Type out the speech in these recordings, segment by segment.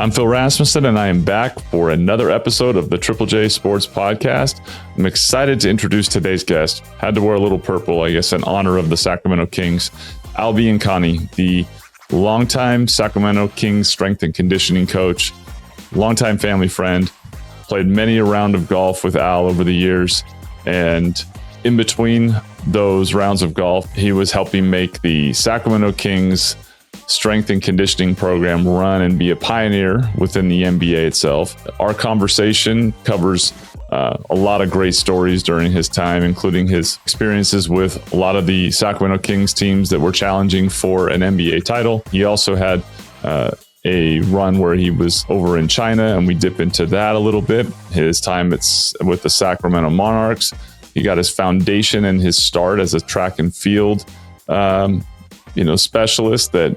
I'm Phil Rasmussen, and I am back for another episode of the Triple J Sports Podcast. I'm excited to introduce today's guest. Had to wear a little purple, I guess, in honor of the Sacramento Kings. Al Biancani, the longtime Sacramento Kings strength and conditioning coach, longtime family friend, played many a round of golf with Al over the years. And in between those rounds of golf, he was helping make the Sacramento Kings strength and conditioning program run and be a pioneer within the NBA itself. Our conversation covers a lot of great stories during his time, including his experiences with a lot of the Sacramento Kings teams that were challenging for an NBA title. He also had a run where he was over in China, and we dip into that a little bit. His time with the Sacramento Monarchs. He got his foundation and his start as a track and field specialist that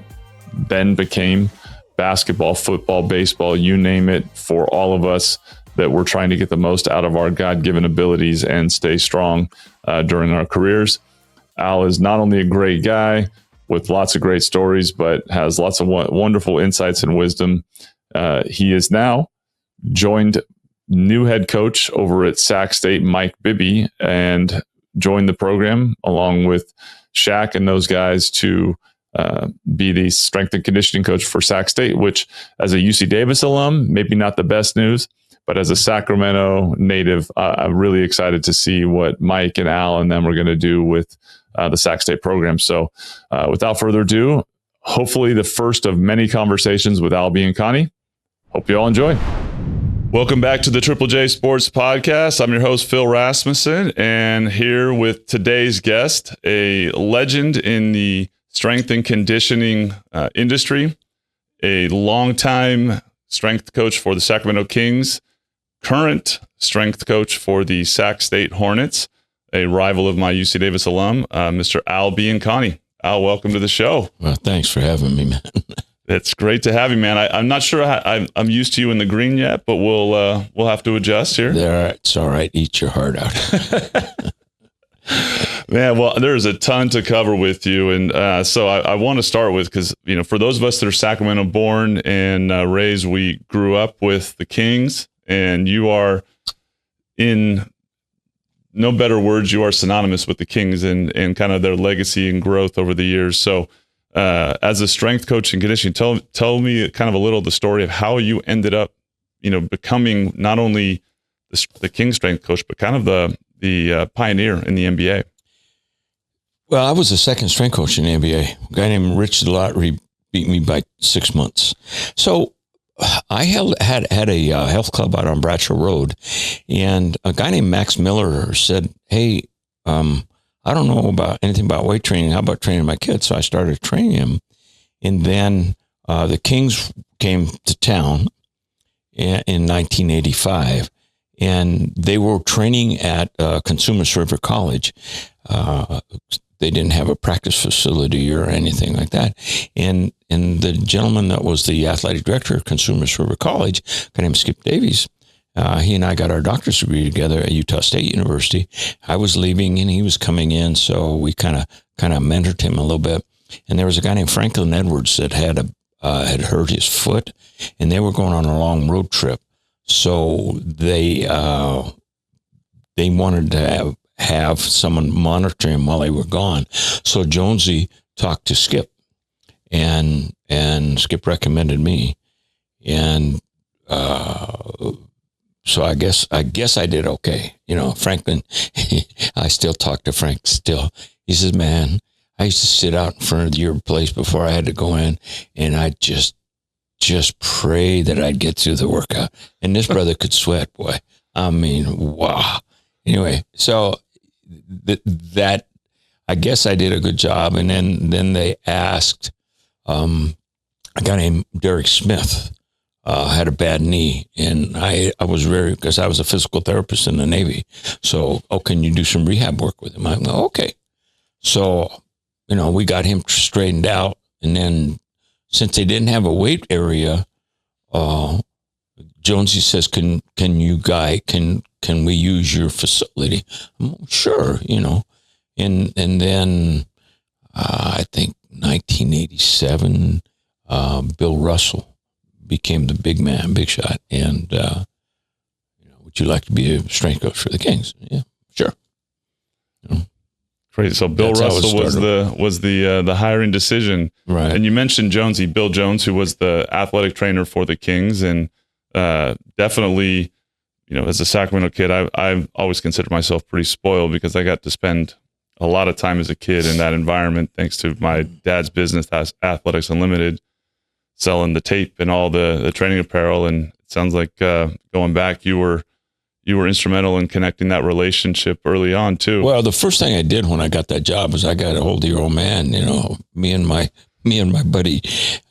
then became basketball, football, baseball, you name it, for all of us that we're trying to get the most out of our God-given abilities and stay strong during our careers. Al is not only a great guy with lots of great stories, but has lots of wonderful insights and wisdom. He is now joined new head coach over at Sac State, Mike Bibby, and joined the program along with Shaq and those guys to be the strength and conditioning coach for Sac State, which as a UC Davis alum, maybe not the best news, but as a Sacramento native, I'm really excited to see what Mike and Al and them are going to do with the Sac State program. So without further ado, hopefully the first of many conversations with Al Biancani. Hope you all enjoy. Welcome back to the Triple J Sports Podcast. I'm your host, Phil Rasmussen, and here with today's guest, a legend in the strength and conditioning industry, a longtime strength coach for the Sacramento Kings, current strength coach for the Sac State Hornets, a rival of my UC Davis alum, Mr. Al Biancani. Al, welcome to the show. Well, thanks for having me, man. It's great to have you, man. I'm not sure I'm used to you in the green yet, but we'll have to adjust here. It's all right. Eat your heart out. Man, well, there's a ton to cover with you. And so I want to start with, because, for those of us that are Sacramento born and raised, we grew up with the Kings, and you are, in no better words, you are synonymous with the Kings and kind of their legacy and growth over the years. So as a strength coach and conditioning, tell me kind of a little the story of how you ended up, becoming not only the Kings strength coach, but kind of the pioneer in the NBA. Well, I was the second strength coach in the NBA. A guy named Rich Lottery beat me by 6 months. So I had a health club out on Bradshaw Road, and a guy named Max Miller said, "Hey, I don't know about anything about weight training. How about training my kids?" So I started training him, and then the Kings came to town in 1985. And they were training at Consumers River College. They didn't have a practice facility or anything like that. And the gentleman that was the athletic director of Consumers River College, a guy named Skip Davies, he and I got our doctor's degree together at Utah State University. I was leaving and he was coming in, so we kind of mentored him a little bit. And there was a guy named Franklin Edwards that had hurt his foot, and they were going on a long road trip. So they wanted to have someone monitor him while they were gone. So Jonesy talked to Skip, and Skip recommended me, and so I guess I did okay. Franklin, I still talk to Frank still. He says, "Man, I used to sit out in front of your place before I had to go in, and I just pray that I'd get through the workout." And this brother could sweat, boy. I mean, wow. Anyway, so that I guess I did a good job. And then they asked a guy named Derek Smith had a bad knee, and I was because I was a physical therapist in the Navy. So, can you do some rehab work with him? I go, okay. So, we got him straightened out, and then since they didn't have a weight area, Jonesy says, can we use your facility? I'm, sure, and then I think 1987, Bill Russell became the big man, big shot. And, would you like to be a strength coach for the Kings? Yeah, sure. Great. So Bill Russell was the hiring decision. Right. And you mentioned Jonesy, Bill Jones, who was the athletic trainer for the Kings. And definitely, as a Sacramento kid, I've always considered myself pretty spoiled because I got to spend a lot of time as a kid in that environment, thanks to my dad's business, Athletics Unlimited, selling the tape and all the training apparel. And it sounds like going back, you were instrumental in connecting that relationship early on too. Well, the first thing I did when I got that job was I got a hold of your old man, me and my buddy.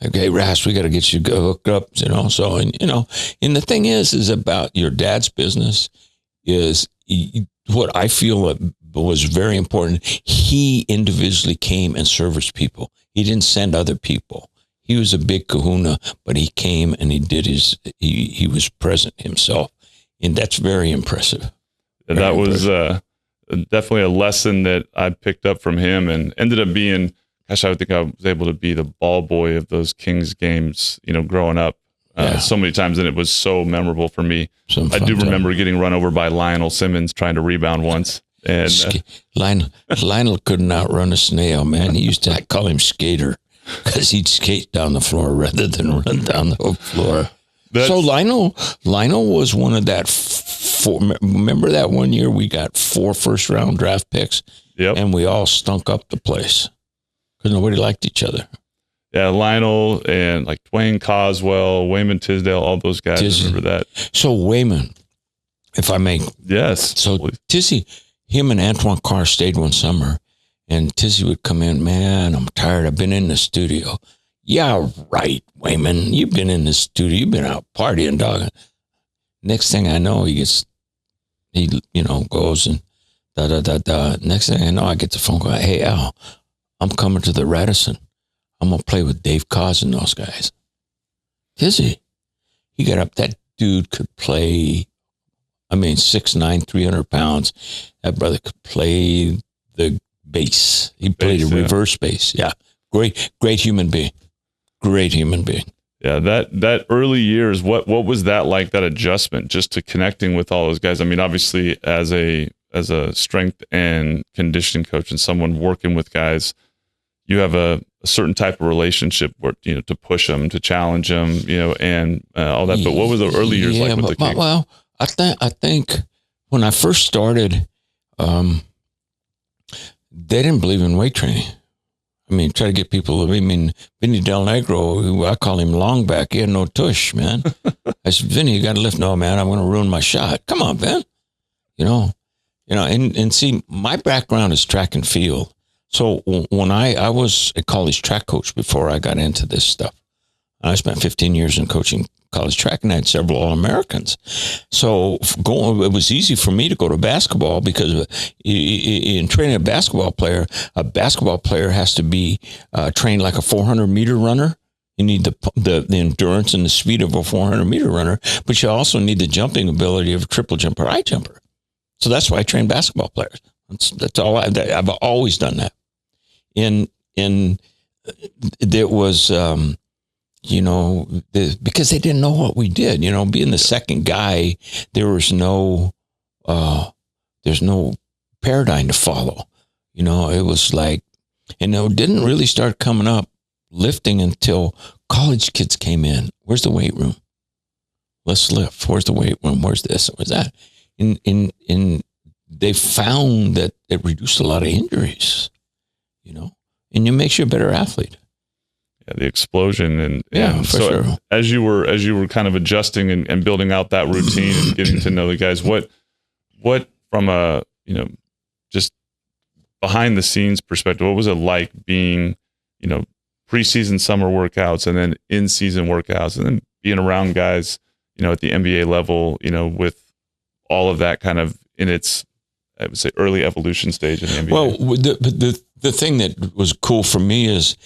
Okay, Ras, we got to get you hooked up, So, and the thing is about your dad's business is what I feel was very important. He individually came and serviced people. He didn't send other people. He was a big kahuna, but he came and he did he was present himself. And that's very impressive. That was definitely a lesson that I picked up from him and ended up being, I think I was able to be the ball boy of those Kings games, growing up so many times. And it was so memorable for me. I do remember getting run over by Lionel Simmons trying to rebound once. And Lionel couldn't outrun a snail, man. He used to call him Skater because he'd skate down the floor rather than run down the whole floor. So Lionel was one of that four. Remember that one year we got 4 first-round draft picks? Yep. And we all stunk up the place because nobody liked each other. Yeah, Lionel and like Dwayne Coswell, Wayman Tisdale, all those guys. Remember that. So Wayman, if I may. Yes. So Tizzy, him and Antoine Carr stayed one summer, and Tizzy would come in, man, I'm tired. I've been in the studio. Yeah, right, Wayman. You've been in the studio. You've been out partying, dog. Next thing I know, he goes and da-da-da-da. Next thing I know, I get the phone call. Hey, Al, I'm coming to the Radisson. I'm going to play with Dave Cos and those guys. Tizzy. He got up. That dude could play, 6'9", 300 pounds. That brother could play the bass. He played a reverse bass. Yeah. Great human being. Great human being. Yeah, that early years, what was that like, that adjustment just to connecting with all those guys? Obviously as a strength and conditioning coach and someone working with guys, you have a certain type of relationship where, to push them, to challenge them, and all that. But what was the early years like with the Kings? Well, I think when I first started, they didn't believe in weight training. Try to get people, Vinny Del Negro, who I call him Longback, he had no tush, man. I said, Vinny, you got to lift. No, man, I'm going to ruin my shot. Come on, Ben. And see, my background is track and field. So when I was a college track coach before I got into this stuff, I spent 15 years in coaching college track, and I had several All-Americans. So it was easy for me to go to basketball because in training a basketball player has to be trained like a 400-meter runner. You need the endurance and the speed of a 400-meter runner, but you also need the jumping ability of a triple jumper, high jumper. So that's why I train basketball players. That's all I've always done that. And there was, because they didn't know what we did, being the second guy, there was there's no paradigm to follow. It was like, and it didn't really start coming up lifting until college kids came in. Where's the weight room? Let's lift. Where's the weight room? Where's this? Where's that? And they found that it reduced a lot of injuries, and it makes you a better athlete. Yeah, the explosion and for so sure. As you were kind of adjusting and building out that routine and getting to know the guys, what from a just behind the scenes perspective, what was it like being preseason summer workouts and then in season workouts and then being around guys at the NBA level with all of that kind of in its, I would say, early evolution stage in the NBA? Well, the thing that was cool for me is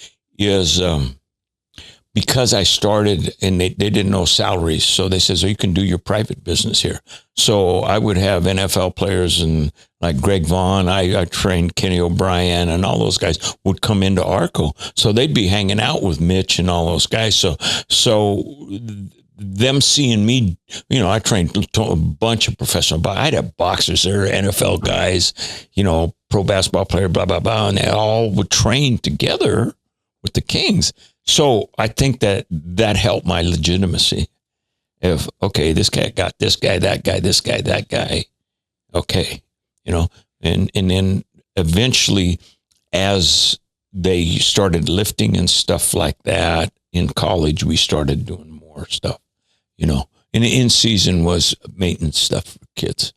because I started and they didn't know salaries. So they said, so you can do your private business here. So I would have NFL players and like Greg Vaughn, I trained Kenny O'Brien, and all those guys would come into Arco. So they'd be hanging out with Mitch and all those guys. So them seeing me, I trained a bunch of professional, I'd have boxers there, NFL guys, pro basketball player, blah, blah, blah, and they all would train together with the Kings. So I think that helped my legitimacy. If, okay, this guy got this guy, that guy, this guy, that guy, okay. And then eventually, as they started lifting and stuff like that in college, we started doing more stuff, and the in-season was maintenance stuff for kids.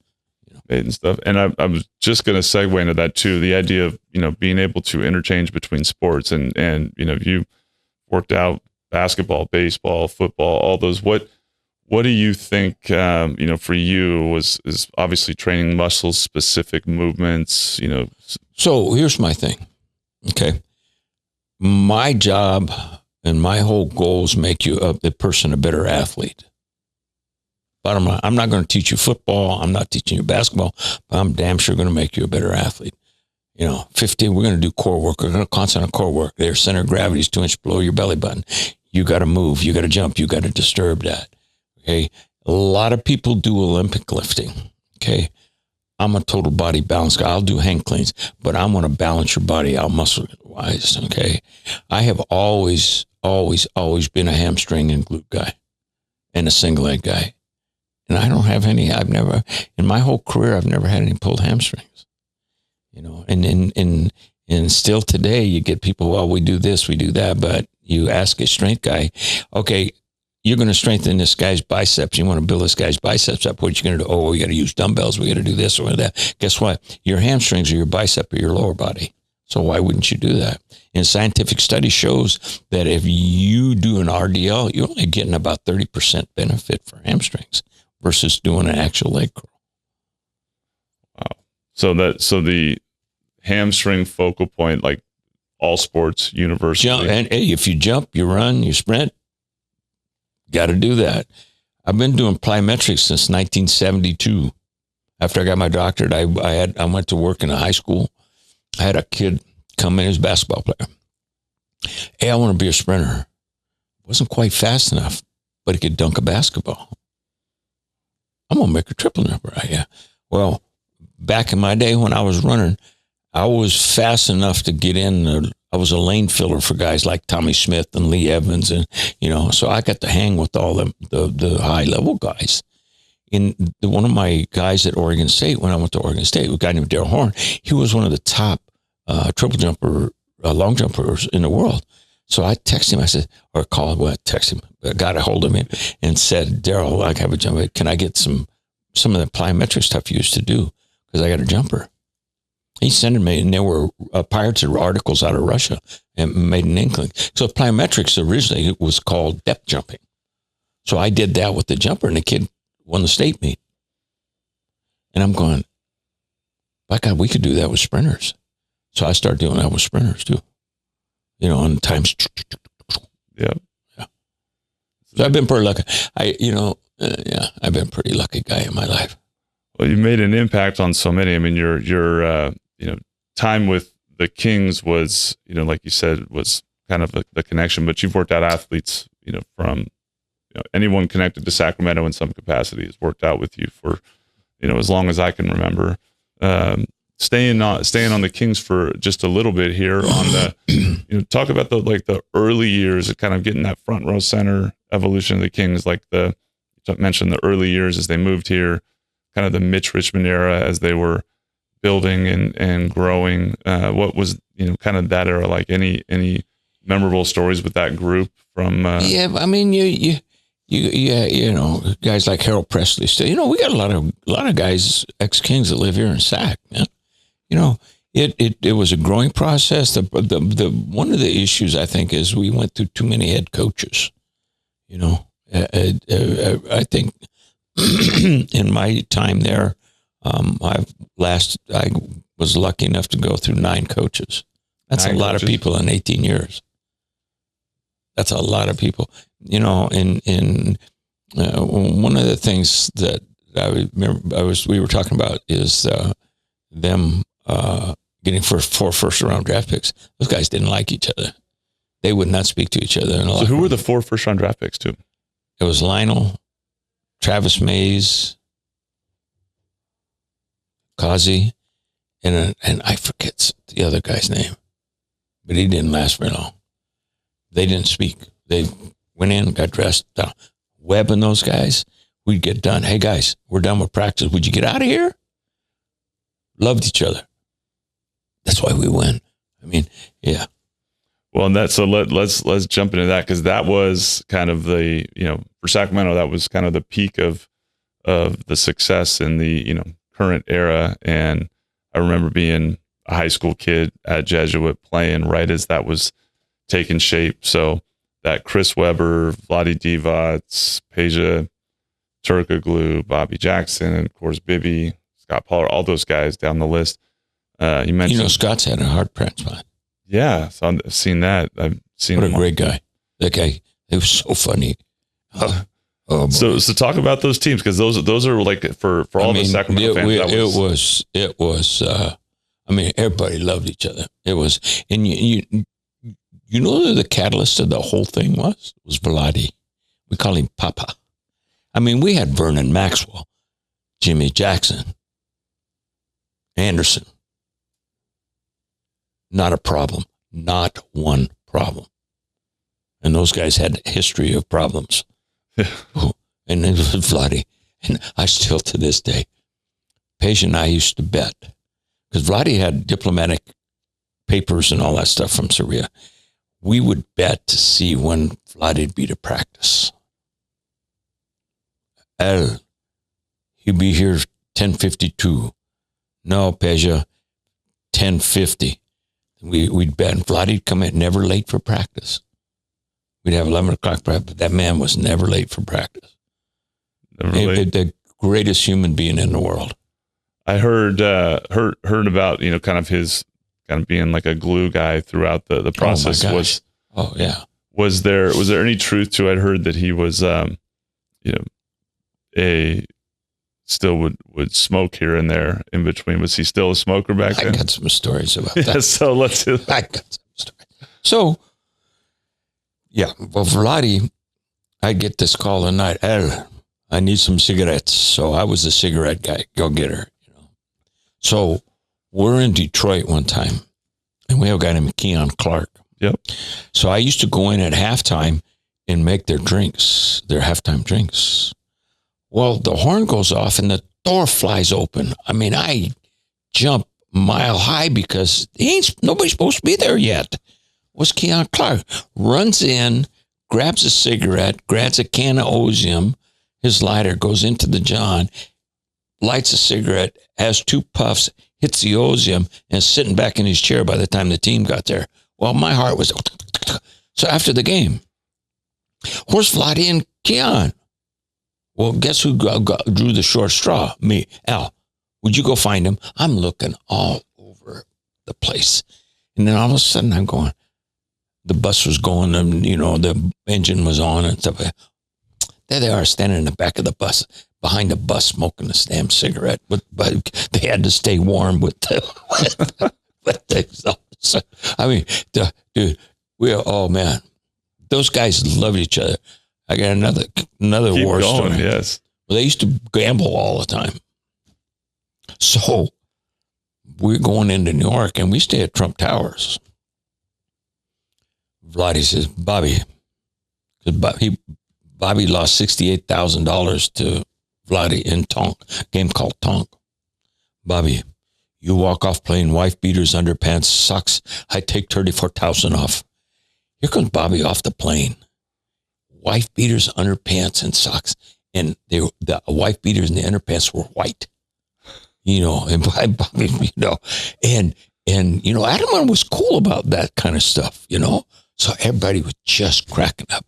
Maintenance stuff. And I was just going to segue into that too, the idea of, being able to interchange between sports and you worked out basketball, baseball, football, all those. What do you think, for you is obviously training muscles, specific movements, So here's my thing. Okay. My job and my whole goal is make you a person a better athlete. Bottom line, I'm not going to teach you football. I'm not teaching you basketball, but I'm damn sure going to make you a better athlete. 15, we're going to do core work. We're going to concentrate on core work. Their center of gravity is 2 inches below your belly button. You got to move. You got to jump. You got to disturb that. Okay. A lot of people do Olympic lifting. Okay. I'm a total body balance guy. I'll do hang cleans, but I'm going to balance your body out muscle wise. Okay. I have always been a hamstring and glute guy and a single leg guy. And I don't have any, in my whole career, I've never had any pulled hamstrings, and still today you get people, well, we do this, we do that, but you ask a strength guy, okay, you're going to strengthen this guy's biceps. You want to build this guy's biceps up. What you going to do? Oh, we got to use dumbbells. We got to do this or that. Guess what? Your hamstrings are your bicep or your lower body. So why wouldn't you do that? And scientific study shows that if you do an RDL, you're only getting about 30% benefit for hamstrings versus doing an actual leg curl. Wow. So the hamstring focal point, like all sports, universally. And hey, if you jump, you run, you sprint, got to do that. I've been doing plyometrics since 1972. After I got my doctorate, I went to work in a high school. I had a kid come in as a basketball player. Hey, I want to be a sprinter. Wasn't quite fast enough, but he could dunk a basketball. I'm going to make a triple jumper. Yeah. Well, back in my day when I was running, I was fast enough to get in. I was a lane filler for guys like Tommy Smith and Lee Evans. And, so I got to hang with all the high level guys. One of my guys at Oregon State, when I went to Oregon State, a guy named Darryl Horn, he was one of the top triple jumper, long jumpers in the world. So I texted him, I got a hold of him and said, Darryl, I have a jumper. Can I get some of the plyometric stuff you used to do? Because I got a jumper. He sent me, and there were pirated articles out of Russia and made an inkling. So plyometrics originally was called depth jumping. So I did that with the jumper, and the kid won the state meet. And I'm going, by God, we could do that with sprinters. So I started doing that with sprinters too. On times. Yeah. So I've been pretty lucky. I've been a pretty lucky guy in my life. Well, you made an impact on so many. I mean, your time with the Kings was, like you said, was kind of the connection, but you've worked out athletes, from anyone connected to Sacramento in some capacity has worked out with you for, as long as I can remember. Staying on the Kings for just a little bit here on the, talk about the early years of kind of getting that front row center evolution of the Kings, like you mentioned the early years as they moved here, kind of the Mitch Richmond era as they were building and growing. What was, kind of that era, like any memorable stories with that group from? Yeah, I mean, guys like Harold Presley still, we got a lot of guys, ex-Kings that live here in Sac, man. It was a growing process. The one of the issues I think is we went through too many head coaches. I think in my time there, I was lucky enough to go through 9 coaches. That's a lot of people in 18 years. That's a lot of people, and one of the things that I remember we were talking about is them getting four first-round draft picks. Those guys didn't like each other. They would not speak to each other. So who were the 4 first-round draft picks too? It was Lionel, Travis Mays, Kazi, and I forget the other guy's name, but he didn't last very long. They didn't speak. They went in, got dressed. Webb and those guys, we'd get done. Hey guys, we're done with practice. Would you get out of here? Loved each other. That's why we win. I mean, yeah. Well, and so let's jump into that, because that was kind of the, for Sacramento, that was kind of the peak of the success in the current era. And I remember being a high school kid at Jesuit playing right as that was taking shape. So that Chris Webber, Vlade Divac, Peja Turkoglu, Bobby Jackson, and of course Bibby, Scott Pollard, all those guys down the list. You mentioned Scott's had a heart transplant. Yeah, so I've seen that. I've seen what a great guy. That guy, it was so funny. So talk about those teams, because those are like for all the Sacramento fans. It was. Everybody loved each other. It was, and you know who the catalyst of the whole thing was Vlade. We call him Papa. We had Vernon Maxwell, Jimmy Jackson, Anderson. Not a problem. Not one problem. And those guys had a history of problems. And it was Vlade. And I still, to this day, Peja and I used to bet, because Vlade had diplomatic papers and all that stuff from Serbia. We would bet to see when Vlade beat a practice. He'd be here 10:52. No, Peja, 10:50. We'd bet. Vladdy'd come in never late for practice. We'd have 11 o'clock practice, but that man was never late for practice. The greatest human being in the world. I heard about, kind of his kind of being like a glue guy throughout the process. Was there any truth to it? I'd heard that he was, still would smoke here and there in between. Was he still a smoker back then? I got some stories about that. So let's do that. I got some stories. So, Vlade, I'd get this call at night. I need some cigarettes. So I was a cigarette guy. Go get her. So we're in Detroit one time, and we have a guy named Keon Clark. Yep. So I used to go in at halftime and make their halftime drinks. Well, the horn goes off and the door flies open. I jump mile high because nobody's supposed to be there yet. Was Keon Clark. Runs in, grabs a cigarette, grabs a can of Ozium, his lighter, goes into the John, lights a cigarette, has 2 puffs, hits the Ozium, and is sitting back in his chair by the time the team got there. Well, my heart was... So after the game, where's Vlade and Keon? Well, guess who drew the short straw? Me. Al, would you go find him? I'm looking all over the place. And then all of a sudden I'm going, the bus was going and, the engine was on and stuff. There they are standing in the back of the bus, behind the bus, smoking a damn cigarette. But they had to stay warm with the exhaust. Dude, oh man, those guys loved each other. I got another Keep war going, story. Yes. Well, they used to gamble all the time. So we're going into New York and we stay at Trump Towers. Vlade says, Bobby, because Bobby lost $68,000 to Vlade in Tonk, a game called Tonk. Bobby, you walk off playing wife beaters, underpants, socks. I take 34,000 off. Here comes Bobby off the plane. Wife beaters, underpants, and socks. And the wife beaters and the underpants were white. And Bobby, and Adamant was cool about that kind of stuff, So everybody was just cracking up.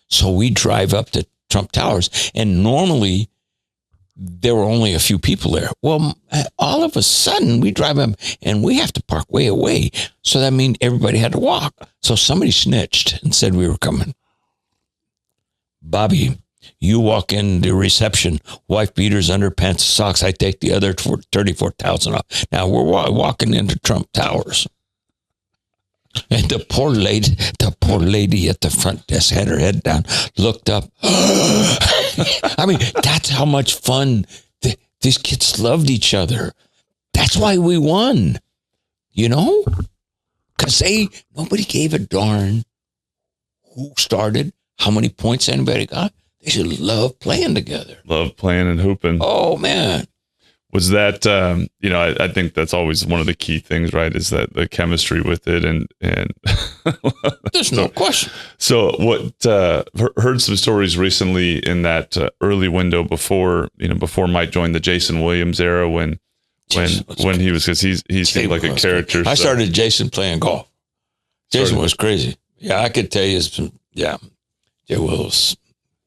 So we drive up to Trump Towers, and normally there were only a few people there. Well, all of a sudden we drive up and we have to park way away. So that means everybody had to walk. So somebody snitched and said we were coming. Bobby You walk in the reception, wife beaters, underpants, socks. I take the other 34,000 off. Now we're walking into Trump Towers. And the poor lady at the front desk had her head down, looked up. I mean, that's how much fun these kids loved each other. That's why we won, you know? Because nobody gave a darn who started, how many points anybody got. They just love playing together. Love playing and hooping. Oh, man. Was that, I think that's always one of the key things, right? Is that the chemistry with it. And There's no question. So heard some stories recently in that early window before Mike joined the Jason Williams era when he was, because he seemed like a character. I started Jason playing golf. Jason was crazy. Yeah, I could tell you Jay Willis.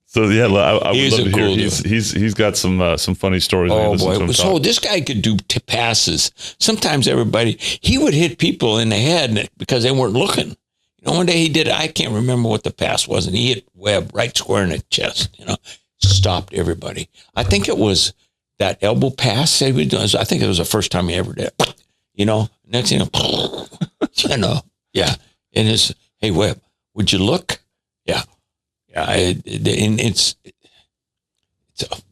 So yeah, I would love to cool hear. He's got some funny stories. Oh boy! So this guy could do passes. Sometimes he would hit people in the head because they weren't looking. You know, one day he did. I can't remember what the pass was, and he hit Webb right square in the chest. You know, stopped everybody. I think it was that elbow pass he was doing. I think it was the first time he ever did. You know, next thing you know, yeah. And hey Webb, would you look? Yeah. And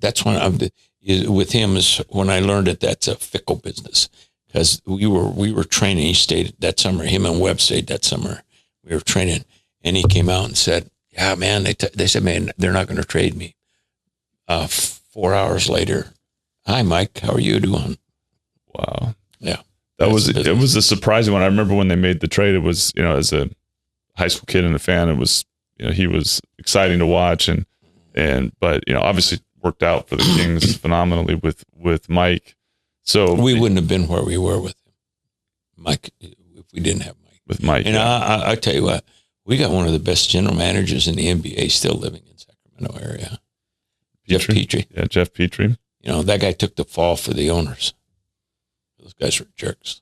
that's when with him is when I learned that that's a fickle business, because we were training. He stayed that summer. Him and Webb stayed that summer. We were training, and he came out and said, "Yeah, man." They said, "Man, they're not going to trade me." 4 hours later, "Hi, Mike. How are you doing?" Wow. Yeah, it was a surprising one. I remember when they made the trade. It was, as a high school kid and a fan, it was. He was exciting to watch, but obviously worked out for the Kings phenomenally with Mike. So we wouldn't have been where we were with Mike if we didn't have Mike. With Mike, and I tell you what, we got one of the best general managers in the NBA still living in Sacramento area. Jeff Petrie. Yeah, Jeff Petrie. That guy took the fall for the owners. Those guys were jerks.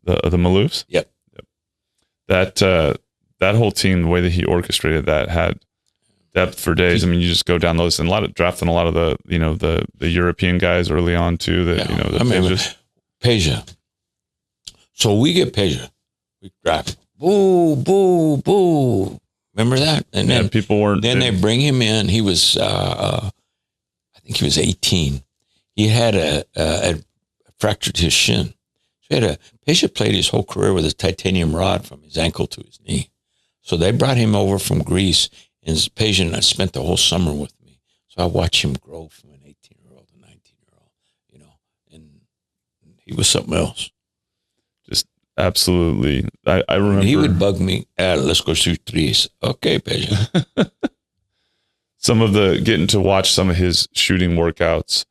The Maloofs? Yep. That whole team, the way that he orchestrated that, had depth for days. I mean, you just go down those, and drafting a lot of the European guys early on too. Peja. So we get Peja. We draft. Boo, boo, boo. Remember that? And then people weren't. Then they bring him in. He was, I think he was 18. He had fractured his shin. So Peja played his whole career with a titanium rod from his ankle to his knee. So they brought him over from Greece, and Peja spent the whole summer with me. So I watched him grow from an 18-year-old to 19-year-old, and he was something else. Just absolutely. I remember. And he would bug me, let's go shoot threes. Okay, Peja. Getting to watch some of his shooting workouts,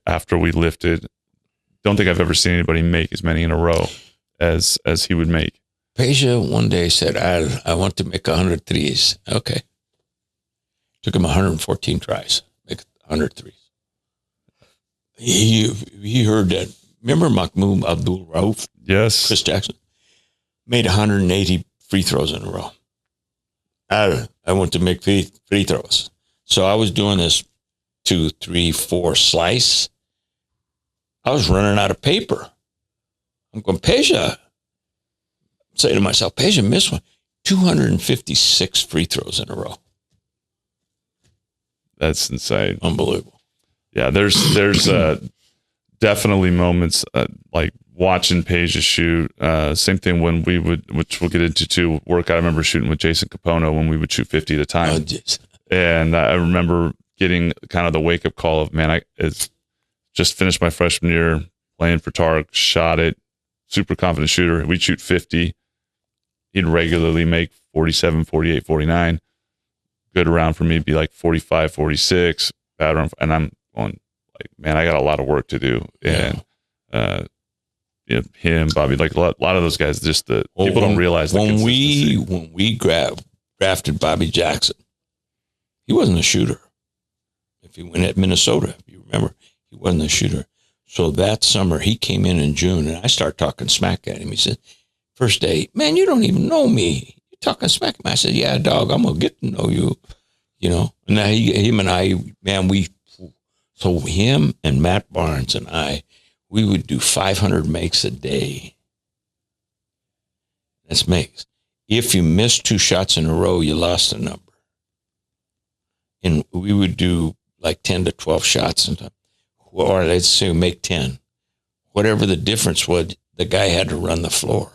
after we lifted, don't think I've ever seen anybody make as many in a row as he would make. Peja one day said, I want to make 100 threes. Okay. Took him 114 tries, make 100 threes. He heard that. Remember Mahmoud Abdul Rauf? Yes. Chris Jackson? Made 180 free throws in a row. I want to make free throws. So I was doing this 2, 3, 4 slice. I was running out of paper. I'm going, Peja. Say to myself, Peja missed one. 256 free throws in a row. That's insane. Unbelievable. Yeah, there's definitely moments like watching Peja shoot. Same thing when we would, which we'll get into too, workout. I remember shooting with Jason Capono when we would shoot 50 at a time. Oh, and I remember getting kind of the wake up call of, man, I just finished my freshman year playing for Tark, shot it, super confident shooter. We'd shoot 50. He'd regularly make 47, 48, 49. Good round for me to be like 45, 46. Bad round. And I'm going like, man, I got a lot of work to do. And, him, Bobby, like a lot of those guys, just people don't realize when we drafted Bobby Jackson, he wasn't a shooter. If he went at Minnesota, if you remember, he wasn't a shooter. So that summer he came in June, and I started talking smack at him. He said, first day, man, you don't even know me. You're talking smack at me. I said, yeah, dog, I'm going to get to know you. And him and I, man, so him and Matt Barnes and I, we would do 500 makes a day. That's makes. If you missed 2 shots in a row, you lost a number. And we would do like 10 to 12 shots sometimes. Or let's say make 10. Whatever the difference was, the guy had to run the floor.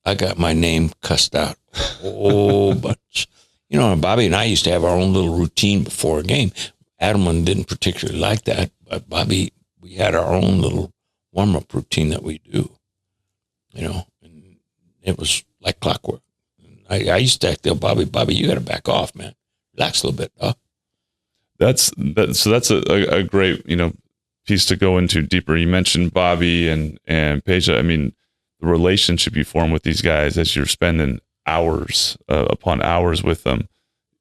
I got my name cussed out a whole bunch. And Bobby and I used to have our own little routine before a game. Adelman didn't particularly like that, but Bobby, we had our own little warm-up routine that we do, and it was like clockwork. I used to tell Bobby, you got to back off, man. Relax a little bit, dog. So that's a great, piece to go into deeper. You mentioned Bobby and Paige. I mean, the relationship you form with these guys as you're spending hours upon hours with them.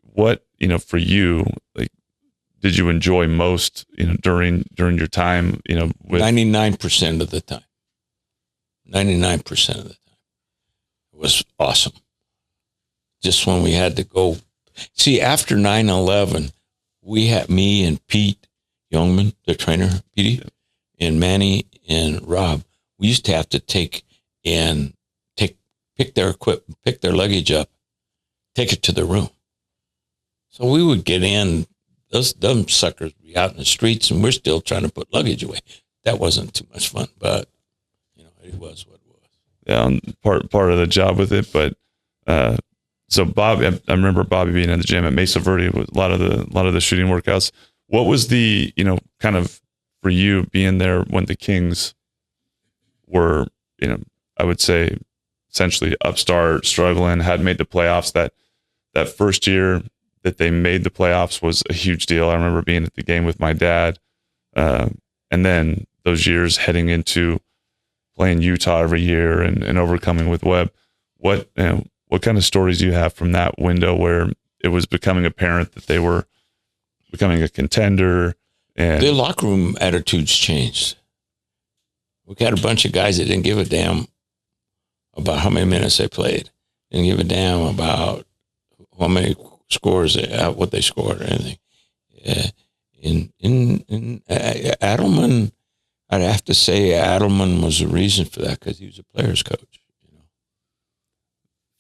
What, for you, like, did you enjoy most, during your time, with 99% of the time? 99% of the time. It was awesome. Just when we had to go. See, after 9/11, we had me and Pete Youngman, the trainer, Petey, and Manny and Rob. We used to have to pick their equipment, pick their luggage up, take it to the room. So we would get in, those dumb suckers would be out in the streets, and we're still trying to put luggage away. That wasn't too much fun, but it was what it was. Yeah, part of the job with it. But so Bobby, I remember Bobby being in the gym at Mesa Verde with a lot of the shooting workouts. What was the kind of for you being there when the Kings were I would say essentially upstart, struggling, hadn't made the playoffs. That first year that they made the playoffs was a huge deal. I remember being at the game with my dad. And then those years heading into playing Utah every year and overcoming with Webb. What kind of stories do you have from that window where it was becoming apparent that they were becoming a contender? And their locker room attitudes changed. We got a bunch of guys that didn't give a damn about how many minutes they played. Didn't give a damn about how many scores, what they scored or anything. In Adelman, I'd have to say Adelman was the reason for that because he was a player's coach.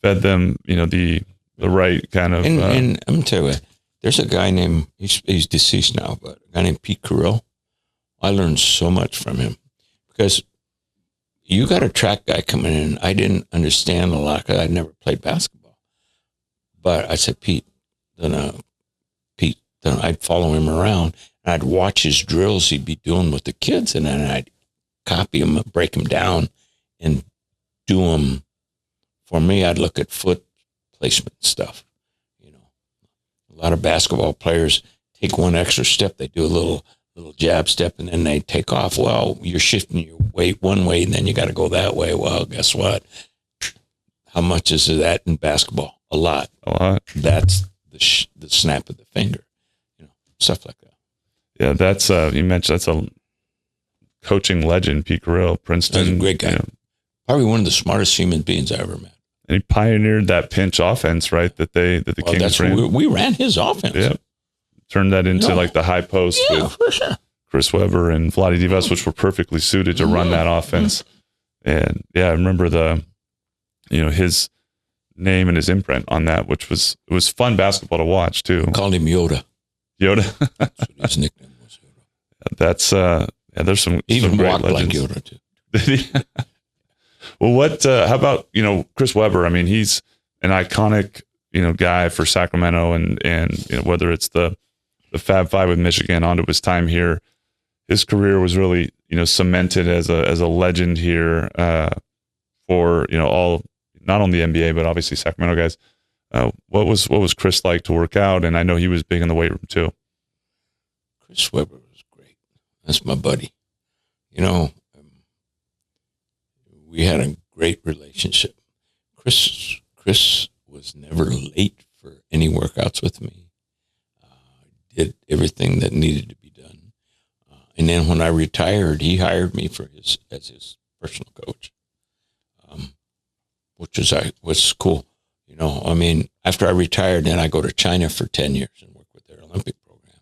Fed them, the right kind of. And I'm gonna tell you, there's a guy named he's deceased now, but a guy named Pete Carell. I learned so much from him because you got a track guy coming in. I didn't understand a lot because I'd never played basketball. But I said, Pete, then I'd follow him around and I'd watch his drills he'd be doing with the kids, and then I'd copy them, break them down, and do them. For me, I'd look at foot placement stuff. A lot of basketball players take one extra step. They do a little jab step, and then they take off. Well, you're shifting your weight one way, and then you got to go that way. Well, guess what? How much is that in basketball? A lot. That's the snap of the finger. Stuff like that. Yeah, that's you mentioned that's a coaching legend, Pete Carell, Princeton. That's a great guy. Probably one of the smartest human beings I ever met. And he pioneered that pinch offense, right? That the Kings ran. We ran his offense. Yeah, turned that into like the high post with Chris Webber and Vlade Divac, which were perfectly suited to run that offense. And yeah, I remember his name and his imprint on that, which was fun basketball to watch too. Called him Yoda. That's what his nickname was. Yoda. That's there's some even great walked legends. like Yoda too. Well, how about, Chris Webber? I mean, he's an iconic, guy for Sacramento and whether it's the Fab Five with Michigan onto his time here, his career was really, cemented as a legend here, for, all, not only the NBA, but obviously Sacramento guys. What was Chris like to work out? And I know he was big in the weight room too. Chris Webber was great. That's my buddy. We had a great relationship. Chris was never late for any workouts with me. Did everything that needed to be done. And then when I retired, he hired me as his personal coach, which was cool. I mean, after I retired, then I go to China for 10 years and work with their Olympic program,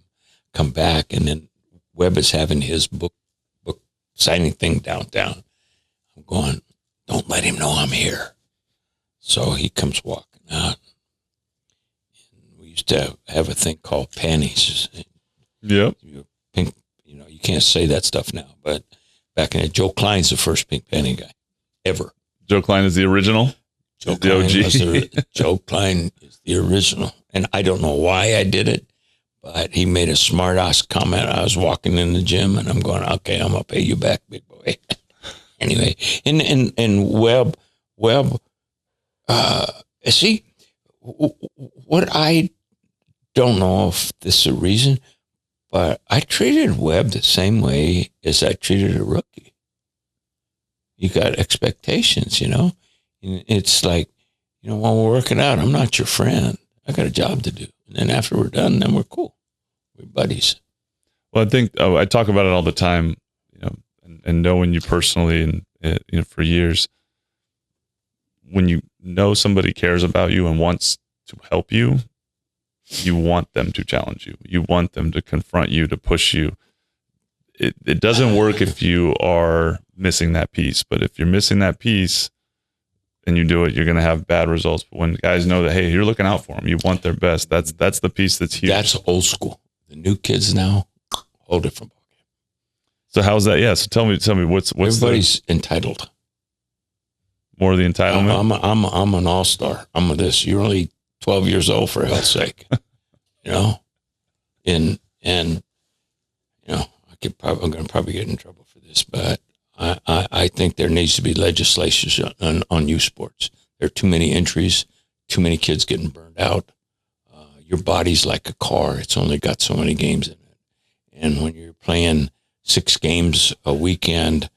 come back, and then Webb is having his book signing thing downtown. I'm going, don't let him know I'm here. So he comes walking out. And we used to have a thing called panties. Yep. Pink, you can't say that stuff now, but back in it, Joe Klein's the first pink panty guy ever. Joe Klein is the original? Joe the Klein OG. Joe Klein is the original. And I don't know why I did it, but he made a smart ass comment. I was walking in the gym and I'm going, okay, I'm going to pay you back, big boy. Anyway, and Webb, see, what I don't know if this is a reason, but I treated Webb the same way as I treated a rookie. You got expectations, It's like, while we're working out, I'm not your friend. I got a job to do. And then after we're done, then we're cool. We're buddies. Well, I think I talk about it all the time, and knowing you personally and, for years, when you know somebody cares about you and wants to help you, you want them to challenge you. You want them to confront you, to push you. It doesn't work if you are missing that piece, but if you're missing that piece and you do it, you're going to have bad results. But when guys know that, hey, you're looking out for them, you want their best. That's the piece that's huge. That's old school. The new kids now, whole different ballgame. So how's that? Yeah. So tell me what's everybody's entitled. More of the entitlement. I'm an all-star. I'm this. You're only 12 years old, for hell's sake. I'm going to probably get in trouble for this, but I think there needs to be legislation on youth sports. There are too many injuries, too many kids getting burned out. Your body's like a car. It's only got so many games in it. And when you're playing 6 games a weekend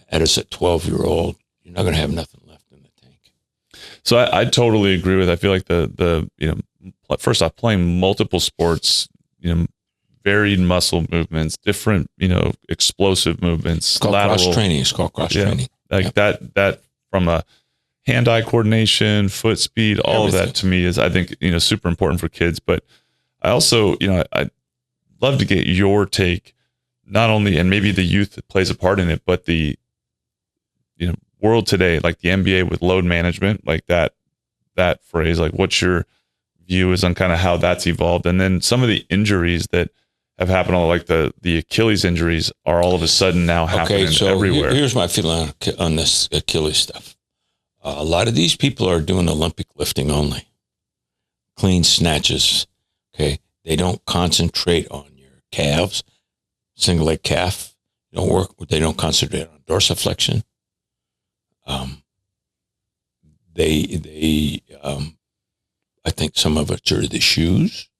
as a 12-year-old, you're not going to have nothing left in the tank. So I totally agree with. I feel like the first off, playing multiple sports, varied muscle movements, different, explosive movements. It's called cross training. It's called cross training. Like that from a hand-eye coordination, foot speed, all of that to me is, I think, super important for kids. But I also, I'd love to get your take, not only, and maybe the youth plays a part in it, but the, world today, like the NBA with load management, like that phrase, like what's your view is on kind of how that's evolved? And then some of the injuries that have happened, like the Achilles injuries are all of a sudden now happening everywhere. Here's my feeling on this Achilles stuff. A lot of these people are doing Olympic lifting only. Clean snatches. Okay. They don't concentrate on your calves, single leg calf. They don't concentrate on dorsiflexion. I think some of it's are the shoes.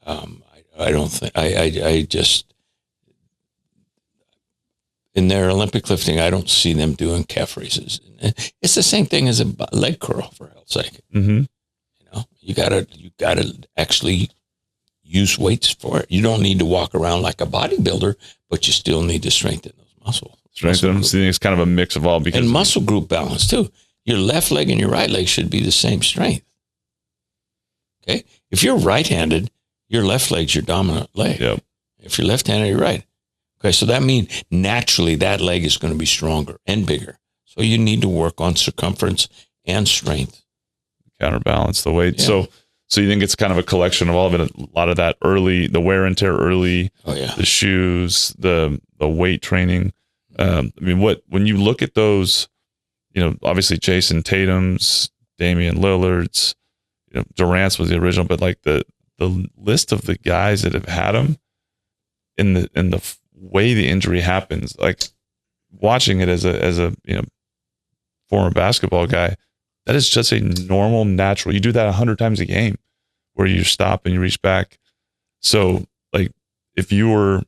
I don't think, I just, in their Olympic lifting, I don't see them doing calf raises. It's the same thing as a leg curl, for hell's sake. Mm-hmm. You gotta actually use weights for it. You don't need to walk around like a bodybuilder, but you still need to strengthen those muscles. Strengthen them. So it's kind of a mix of all. And muscle group balance too. Your left leg and your right leg should be the same strength. Okay. If you're right-handed, your left leg's your dominant leg. Yep. If you're left-handed, you're right. Okay. So that means naturally that leg is going to be stronger and bigger. So you need to work on circumference and strength. Counterbalance the weight. Yeah. So you think it's kind of a collection of all of it, a lot of that early, the wear and tear early, the shoes, the weight training. When you look at those, obviously Jason Tatum's, Damian Lillard's, Durant's was the original, but like the list of the guys that have had them in the way the injury happens, like watching it as a former basketball guy, that is just a normal, natural. You do that 100 times a game where you stop and you reach back. So like if you were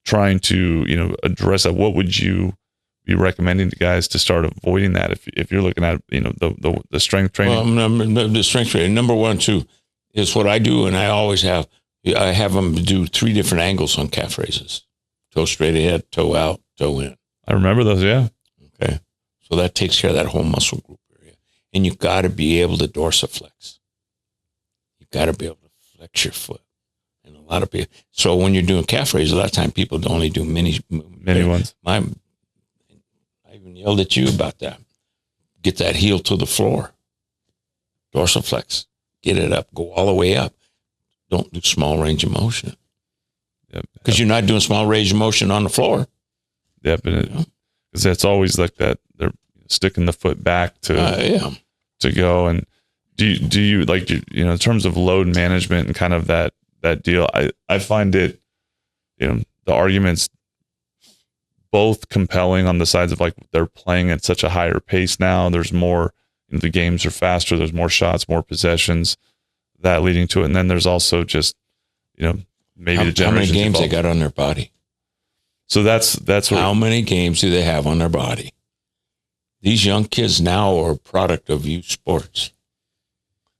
trying to, address that, what would you be recommending to guys to start avoiding that? If you're looking at, the strength training? Well, the strength training, number 1, 2 is what I do. And I always have them do 3 different angles on calf raises: toe straight ahead, toe out, toe in. I remember those. Yeah. Okay. So that takes care of that whole muscle group area. and you got to be able to dorsiflex. You got to be able to flex your foot. And a lot of people. So when you're doing calf raises, a lot of times people only do mini ones. I even yelled at you about that. Get that heel to the floor. Dorsiflex. Get it up. Go all the way up. Don't do small range of motion. Because you're not doing small range of motion on the floor. Yep, and because that's always like that. They're sticking the foot back to go. And do you like in terms of load management and kind of that deal? I find it, the arguments both compelling on the sides of like they're playing at such a higher pace now. There's more, the games are faster. There's more shots, more possessions, that leading to it. And then there's also just, maybe the how many games they got on their body. So that's what, how many games do they have on their body? These young kids now are a product of youth sports.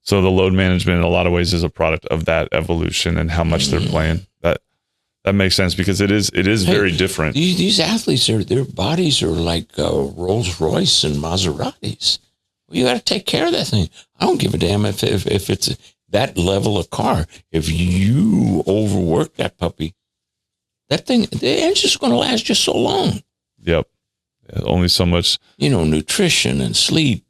So the load management in a lot of ways is a product of that evolution and how much they're playing. That makes sense because it is very different. These athletes, their bodies are like Rolls Royce and Maseratis. Well, you got to take care of that thing. I don't give a damn if it's that level of car. If you overwork that puppy, that thing, the engine's going to last just so long. Yep. Only so much. Nutrition and sleep,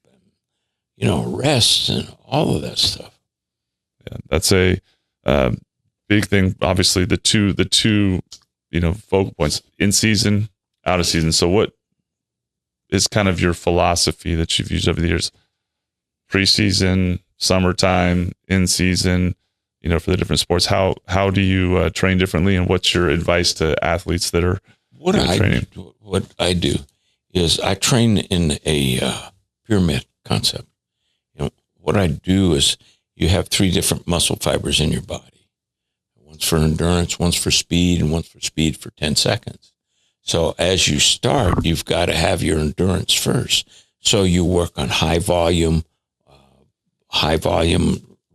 and, rest and all of that stuff. Yeah, that's a big thing. Obviously, the two focal points: in season, out of season. So, what is kind of your philosophy that you've used over the years? Preseason, summertime, in season. For the different sports, how do you train differently, and what's your advice to athletes that are training? What I do is I train in a pyramid concept. What I do is you have 3 different muscle fibers in your body. One's for endurance, one's for speed, and one's for speed for 10 seconds. So as you start, you've got to have your endurance first. So you work on high volume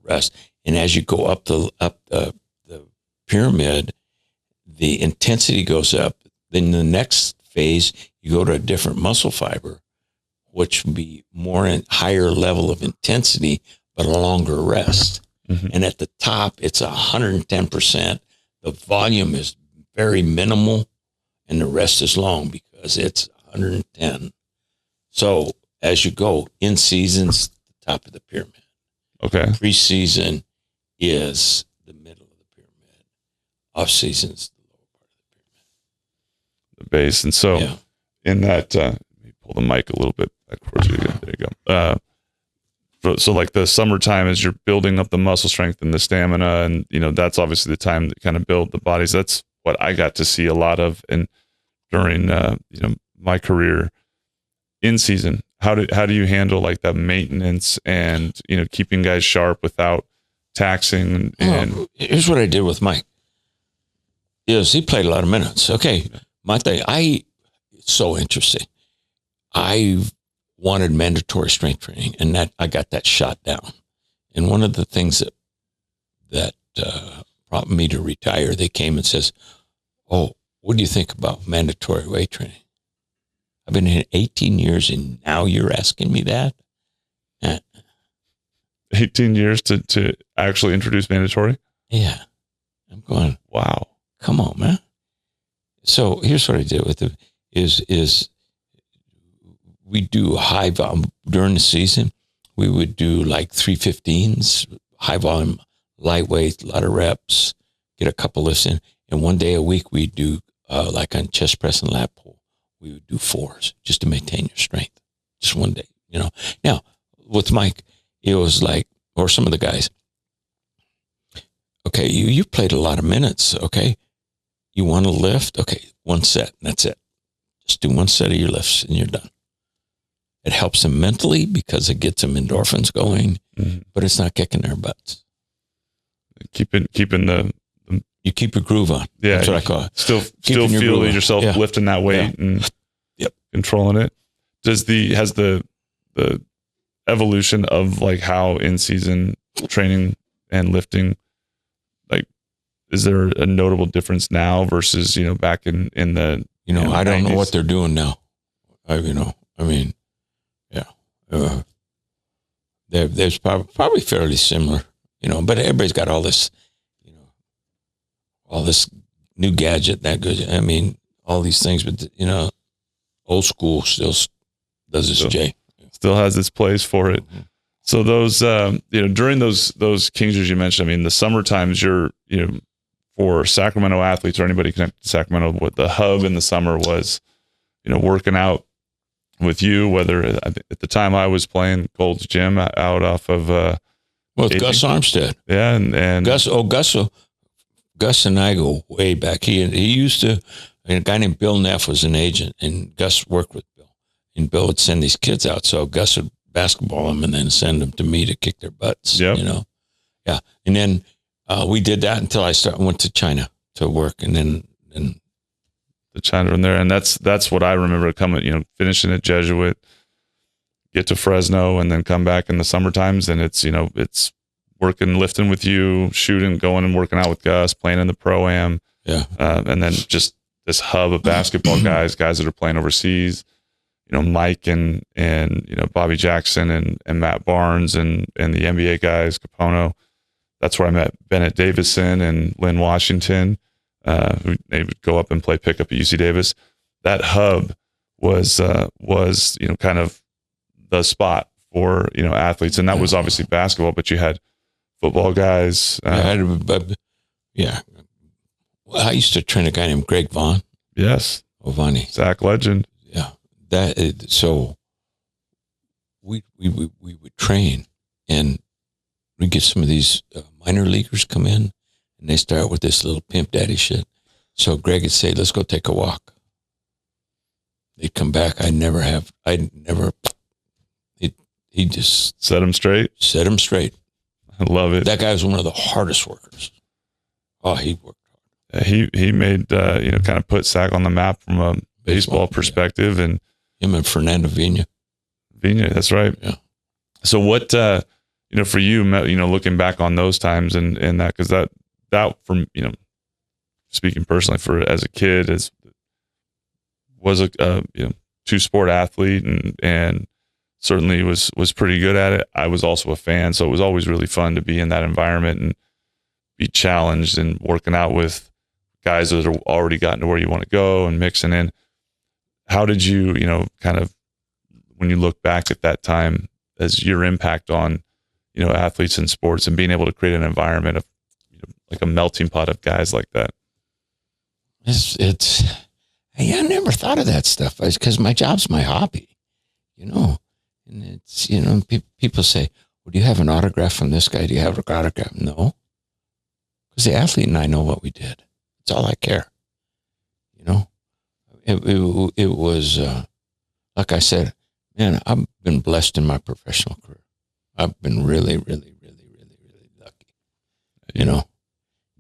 rest. And as you go up the pyramid, the intensity goes up. Then the next phase, you go to a different muscle fiber, which would be more in higher level of intensity, but a longer rest. Mm-hmm. And at the top, it's 110%. The volume is very minimal, and the rest is long because it's 110. So as you go, in season's the top of the pyramid. Okay. Preseason is the middle of the pyramid. Off season's the lower part of the pyramid. The base. And so in that, let me pull the mic a little bit back towards you. There you go. So like the summertime as you're building up the muscle strength and the stamina, and that's obviously the time to kind of build the bodies. That's what I got to see a lot of during my career. In season, how do you handle like that maintenance and keeping guys sharp without taxing? And here's what I did with Mike. Is he played a lot of minutes. Okay, my thing, it's so interesting. I wanted mandatory strength training, and that I got that shot down. And one of the things that prompted me to retire, they came and says, "Oh, what do you think about mandatory weight training?" I've been here 18 years, and now you're asking me that? 18 years to actually introduce mandatory? Yeah. I'm going, wow. Come on, man. So here's what I did with it is we do high volume during the season. We would do like 315s, high volume, lightweight, a lot of reps, get a couple lifts in. And one day a week, we do like on chest press and lat pull. We would do 4s just to maintain your strength. Just one day, Now, with Mike, it was like, or some of the guys, okay, you played a lot of minutes, okay? You want to lift? Okay, 1 set, and that's it. Just do 1 set of your lifts, and you're done. It helps them mentally because it gets them endorphins going, but it's not kicking their butts. Keeping the you keep your groove on. Yeah, that's what I call it. Still feel yourself lifting that weight and controlling it. Has the evolution of like how in season training and lifting, like, is there a notable difference now versus back in the I don't 90s? know what they're doing now. There's probably fairly similar, but everybody's got all this, all this new gadget that good. I mean, all these things, but old school still does its J. Still has its place for it. Mm-hmm. So those, during those Kings years you mentioned, I mean, the summer times you're, for Sacramento athletes or anybody connected to Sacramento, what the hub in the summer was, working out with you, whether at the time I was playing Gold's Gym out off of, Gus Armstead. Yeah. And Gus and I go way back. He used to, a guy named Bill Neff was an agent, and Gus worked with Bill, and Bill would send these kids out. So Gus would basketball them and then send them to me to kick their butts. Yep. Yeah. And then we did that until I went to China to work, and then the China in there. And that's what I remember coming, finishing at Jesuit, get to Fresno, and then come back in the summer times. And it's, it's working, lifting with you, shooting, going and working out with Gus, playing in the Pro-Am. Yeah. And then just this hub of basketball guys that are playing overseas, Mike and Bobby Jackson and Matt Barnes and the NBA guys, Capono. That's where I met Bennett Davison and Lynn Washington, who they would go up and play pickup at UC Davis. That hub was kind of the spot for, athletes. And that was obviously basketball, but you had football guys. Yeah. Well, I used to train a guy named Greg Vaughn. Yes. Ovani. Zach legend. Yeah. So we would train, and we get some of these minor leaguers come in, and they start with this little pimp daddy shit. So Greg would say, let's go take a walk. They'd come back. He just set them straight. I love it. That guy was one of the hardest workers. Oh, he worked hard. He made, kind of put Sac on the map from a baseball perspective. Yeah. And him and Fernando Vina, that's right. Yeah. So what, for you, looking back on those times and that, because that from, speaking personally as a kid, was a two-sport athlete and certainly was pretty good at it. I was also a fan, so it was always really fun to be in that environment and be challenged and working out with guys that are already gotten to where you want to go and mixing in. How did you, kind of, when you look back at that time, as your impact on, athletes in sports and being able to create an environment of, like a melting pot of guys like that? I never thought of that stuff because my job's my hobby, and it's, people say, well, do you have an autograph from this guy? Do you have an autograph? No, because the athlete and I know what we did. It's all I care. It was, like I said, man, I've been blessed in my professional career. I've been really, really, really, really, really lucky,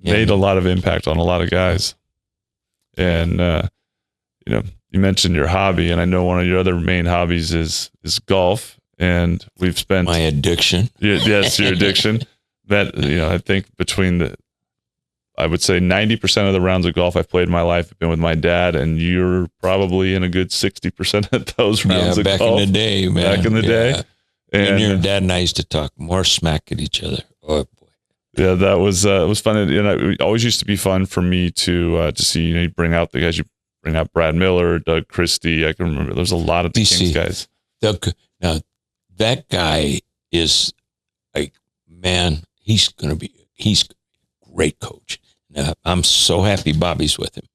Made a lot of impact on a lot of guys. And, you mentioned your hobby, and I know one of your other main hobbies is golf. And we've spent my addiction. Yes, your addiction. That, I think I would say 90% of the rounds of golf I've played in my life have been with my dad, and you're probably in a good 60% of those rounds of golf. Back in the day, man. Back in the day. And your dad and I used to talk more smack at each other. Oh boy. Yeah, that was it was fun. It always used to be fun for me to see, you bring out the guys, you bring out Brad Miller, Doug Christie. I can remember there's a lot of the Kings guys. Doug, now that guy is man, he's a great coach. I'm so happy Bobby's with him.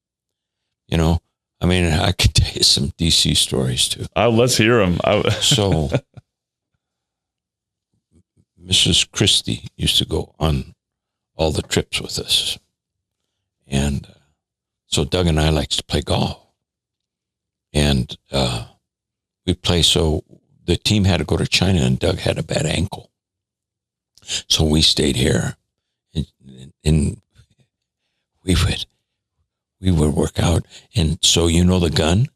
I could tell you some DC stories too. Let's hear them. So Mrs. Christie used to go on all the trips with us. And so Doug and I liked to play golf. And we play, so the team had to go to China, and Doug had a bad ankle. So we stayed here, and we would work out. And so, the gun,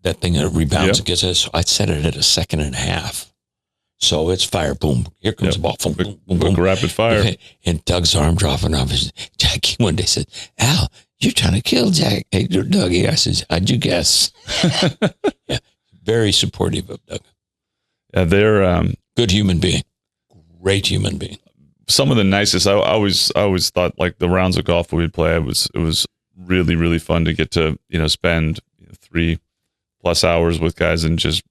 that thing that rebounds against us, so I'd set it at a 2.5. So it's fire, boom. Here comes the ball, boom, boom, boom, boom. Rapid fire. Okay. And Doug's arm dropping off. Jackie one day said, Al, you're trying to kill Jack. Hey, Dougie. I said, how'd you guess? Yeah, very supportive of Doug. They're good human being, great human being. Some of the nicest. I always thought like the rounds of golf we'd play. It was really, really fun to get to spend 3+ hours with guys and just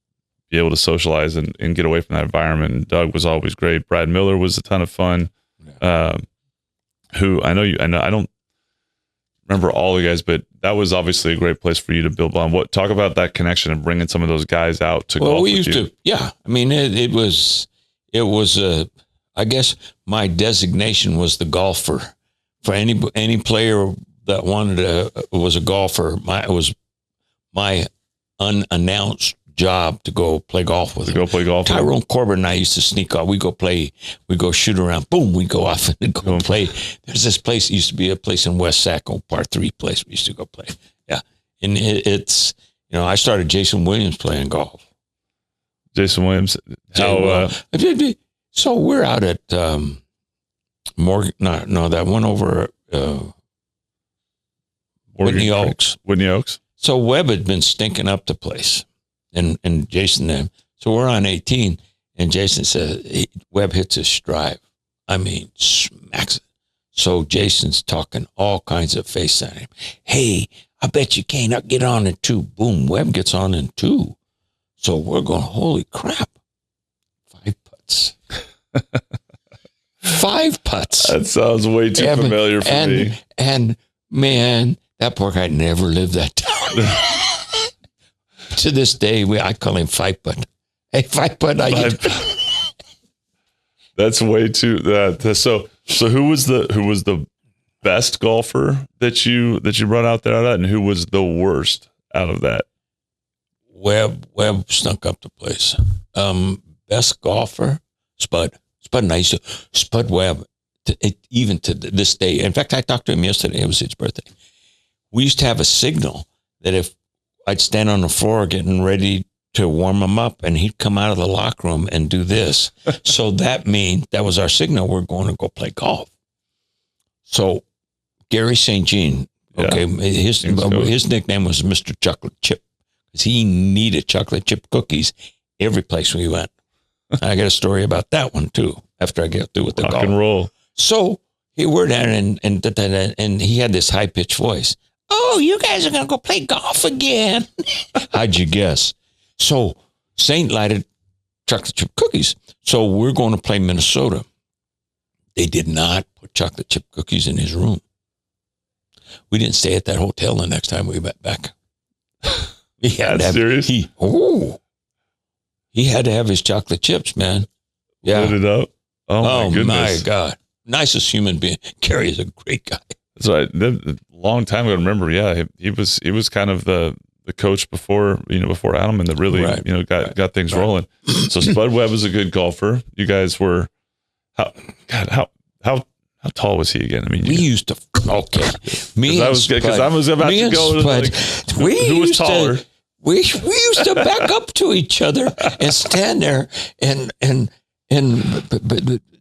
be able to socialize and get away from that environment. And Doug was always great. Brad Miller was a ton of fun. Yeah. Who I don't remember all the guys, but that was obviously a great place for you to build on. Talk about that connection and bringing some of those guys out to golf. Well, we used to, yeah. I mean, it was I guess my designation was the golfer. For any player that was a golfer, it was my unannounced job to go play golf with him. Go play golf. Tyrone Corbin and I used to sneak off. We go shoot around. Boom, we go off and go play. There's this place. It used to be a place in West Saco, Part 3 place. We used to go play. Yeah, and it's I started Jason Williams playing golf. Jason Williams. How? So we're out at Morgan. No, that one over Whitney Oaks. Whitney Oaks. So Webb had been stinking up the place. And Jason then. So we're on 18, and Jason says, Webb hits his drive. I mean, smacks it. So Jason's talking all kinds of face on him. Hey, I bet you can't get on in 2. Boom, Webb gets on in 2. So we're going, holy crap. 5 putts. 5 putts. That sounds way too familiar for me. And man, that poor guy never lived that down. To this day, I call him 5 putt. Hey, 5 putt. That's way too. So who was the best golfer that you brought out there, and who was the worst out of that? Webb snuck up the place. Best golfer, Spud and I used to Spud Webb. Even to this day. In fact, I talked to him yesterday. It was his birthday. We used to have a signal that if I'd stand on the floor getting ready to warm him up, and he'd come out of the locker room and do this. So that was our signal. We're going to go play golf. So Gary St. Jean, okay, his nickname was Mr. Chocolate Chip because he needed chocolate chip cookies every place we went. I got a story about that one too. After I get through with the golf, rock and roll. So we're there, and he had this high pitched voice. Oh, you guys are going to go play golf again. How'd you guess? So Saint lighted chocolate chip cookies. So we're going to play Minnesota. They did not put chocolate chip cookies in his room. We didn't stay at that hotel the next time we went back. Serious? He had to have his chocolate chips, man. Yeah. Lit it up. Oh my goodness. My God. Nicest human being. Gary is a great guy. That's right. A long time ago, I remember. Yeah, he was kind of the coach before Adam, and that really got things rolling. So Spud Webb was a good golfer. You guys were how tall was he again? I mean, we used to me because I was about to go. Who was taller? We used to back up to each other and stand there and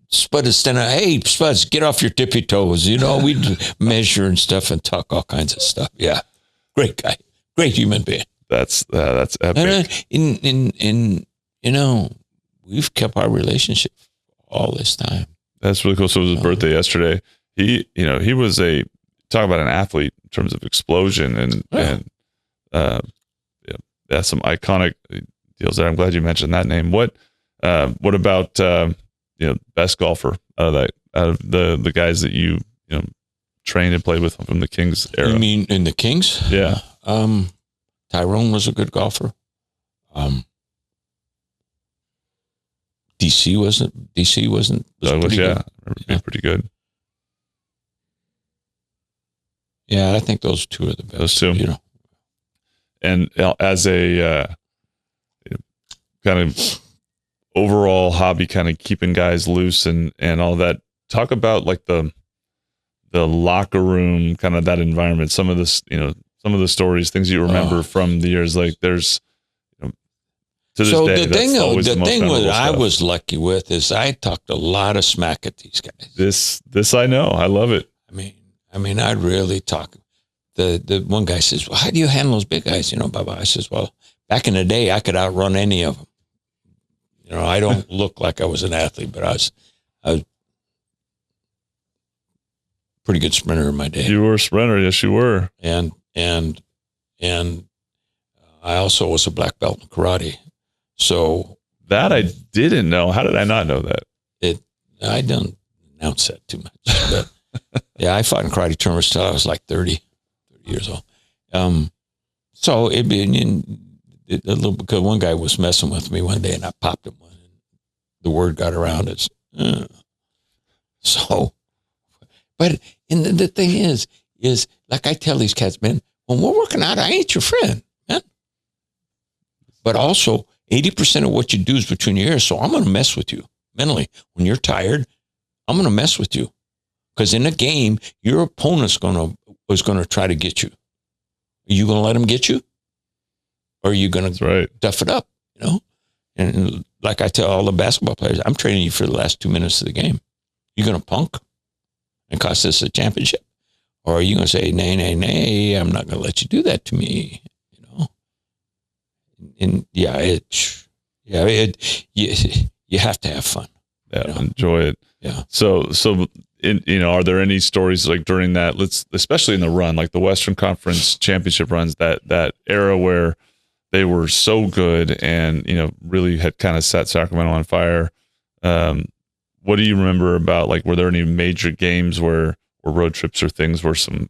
Spud is standing. Hey, Spuds, get off your tippy toes. We'd measure and stuff and talk all kinds of stuff. Yeah, great guy, great human being. That's epic. And we've kept our relationship all this time. That's really cool. So it was his birthday yesterday. He was talk about an athlete in terms of explosion and some iconic deals there. I'm glad you mentioned that name. What about best golfer out of the guys that you trained and played with from the Kings era? You mean in the Kings? Yeah. Tyrone was a good golfer. DC wasn't. Douglas, being pretty good. Yeah, I think those two are the best. Those two. And as a kind of overall hobby, kind of keeping guys loose and all that, talk about like the locker room, kind of that environment. Some of the stories, things you remember from the years. Like there's to this day, the thing that I was lucky with is I talked a lot of smack at these guys. This I know. I love it. I mean, I really talk. The one guy says, well, how do you handle those big guys? Blah, blah. I says, well, back in the day, I could outrun any of them. I don't look like I was an athlete, but I was a pretty good sprinter in my day. You were a sprinter, yes, you were. And I also was a black belt in karate. So that I didn't know. How did I not know that? I don't announce that too much. But yeah, I fought in karate tournaments till I was like 30 years old. So it'd be a little, because one guy was messing with me one day and I popped him one, and the word got around. It's so, but and the thing is like I tell these cats, man, when we're working out, I ain't your friend, man. But also 80% of what you do is between your ears. So I'm going to mess with you mentally. When you're tired, I'm going to mess with you, because in a game, your opponent's was going to try to get you. Are you going to let him get you? Or are you going to tough it up, And like I tell all the basketball players, I'm training you for the last 2 minutes of the game. You're going to punk and cost us a championship? Or are you going to say, nay, I'm not going to let you do that to me, And you have to have fun. Yeah, enjoy it. Yeah. So are there any stories like during that, especially in the run, like the Western Conference championship runs, that era where they were so good and, really had kind of set Sacramento on fire? What do you remember about, like, were there any major games or road trips or things where some,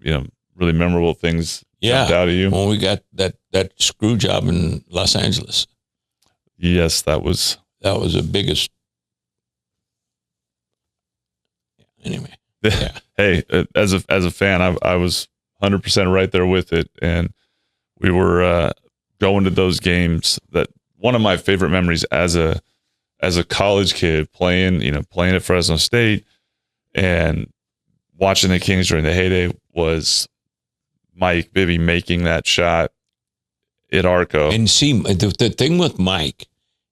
really memorable things jumped out at you? When we got that screw job in Los Angeles. Yes, that was the biggest. Anyway. Yeah. Hey, as a fan, I was 100% right there with it. And we were going to those games. That one of my favorite memories as a college kid playing at Fresno State and watching the Kings during the heyday was Mike Bibby making that shot at Arco. And see, the thing with Mike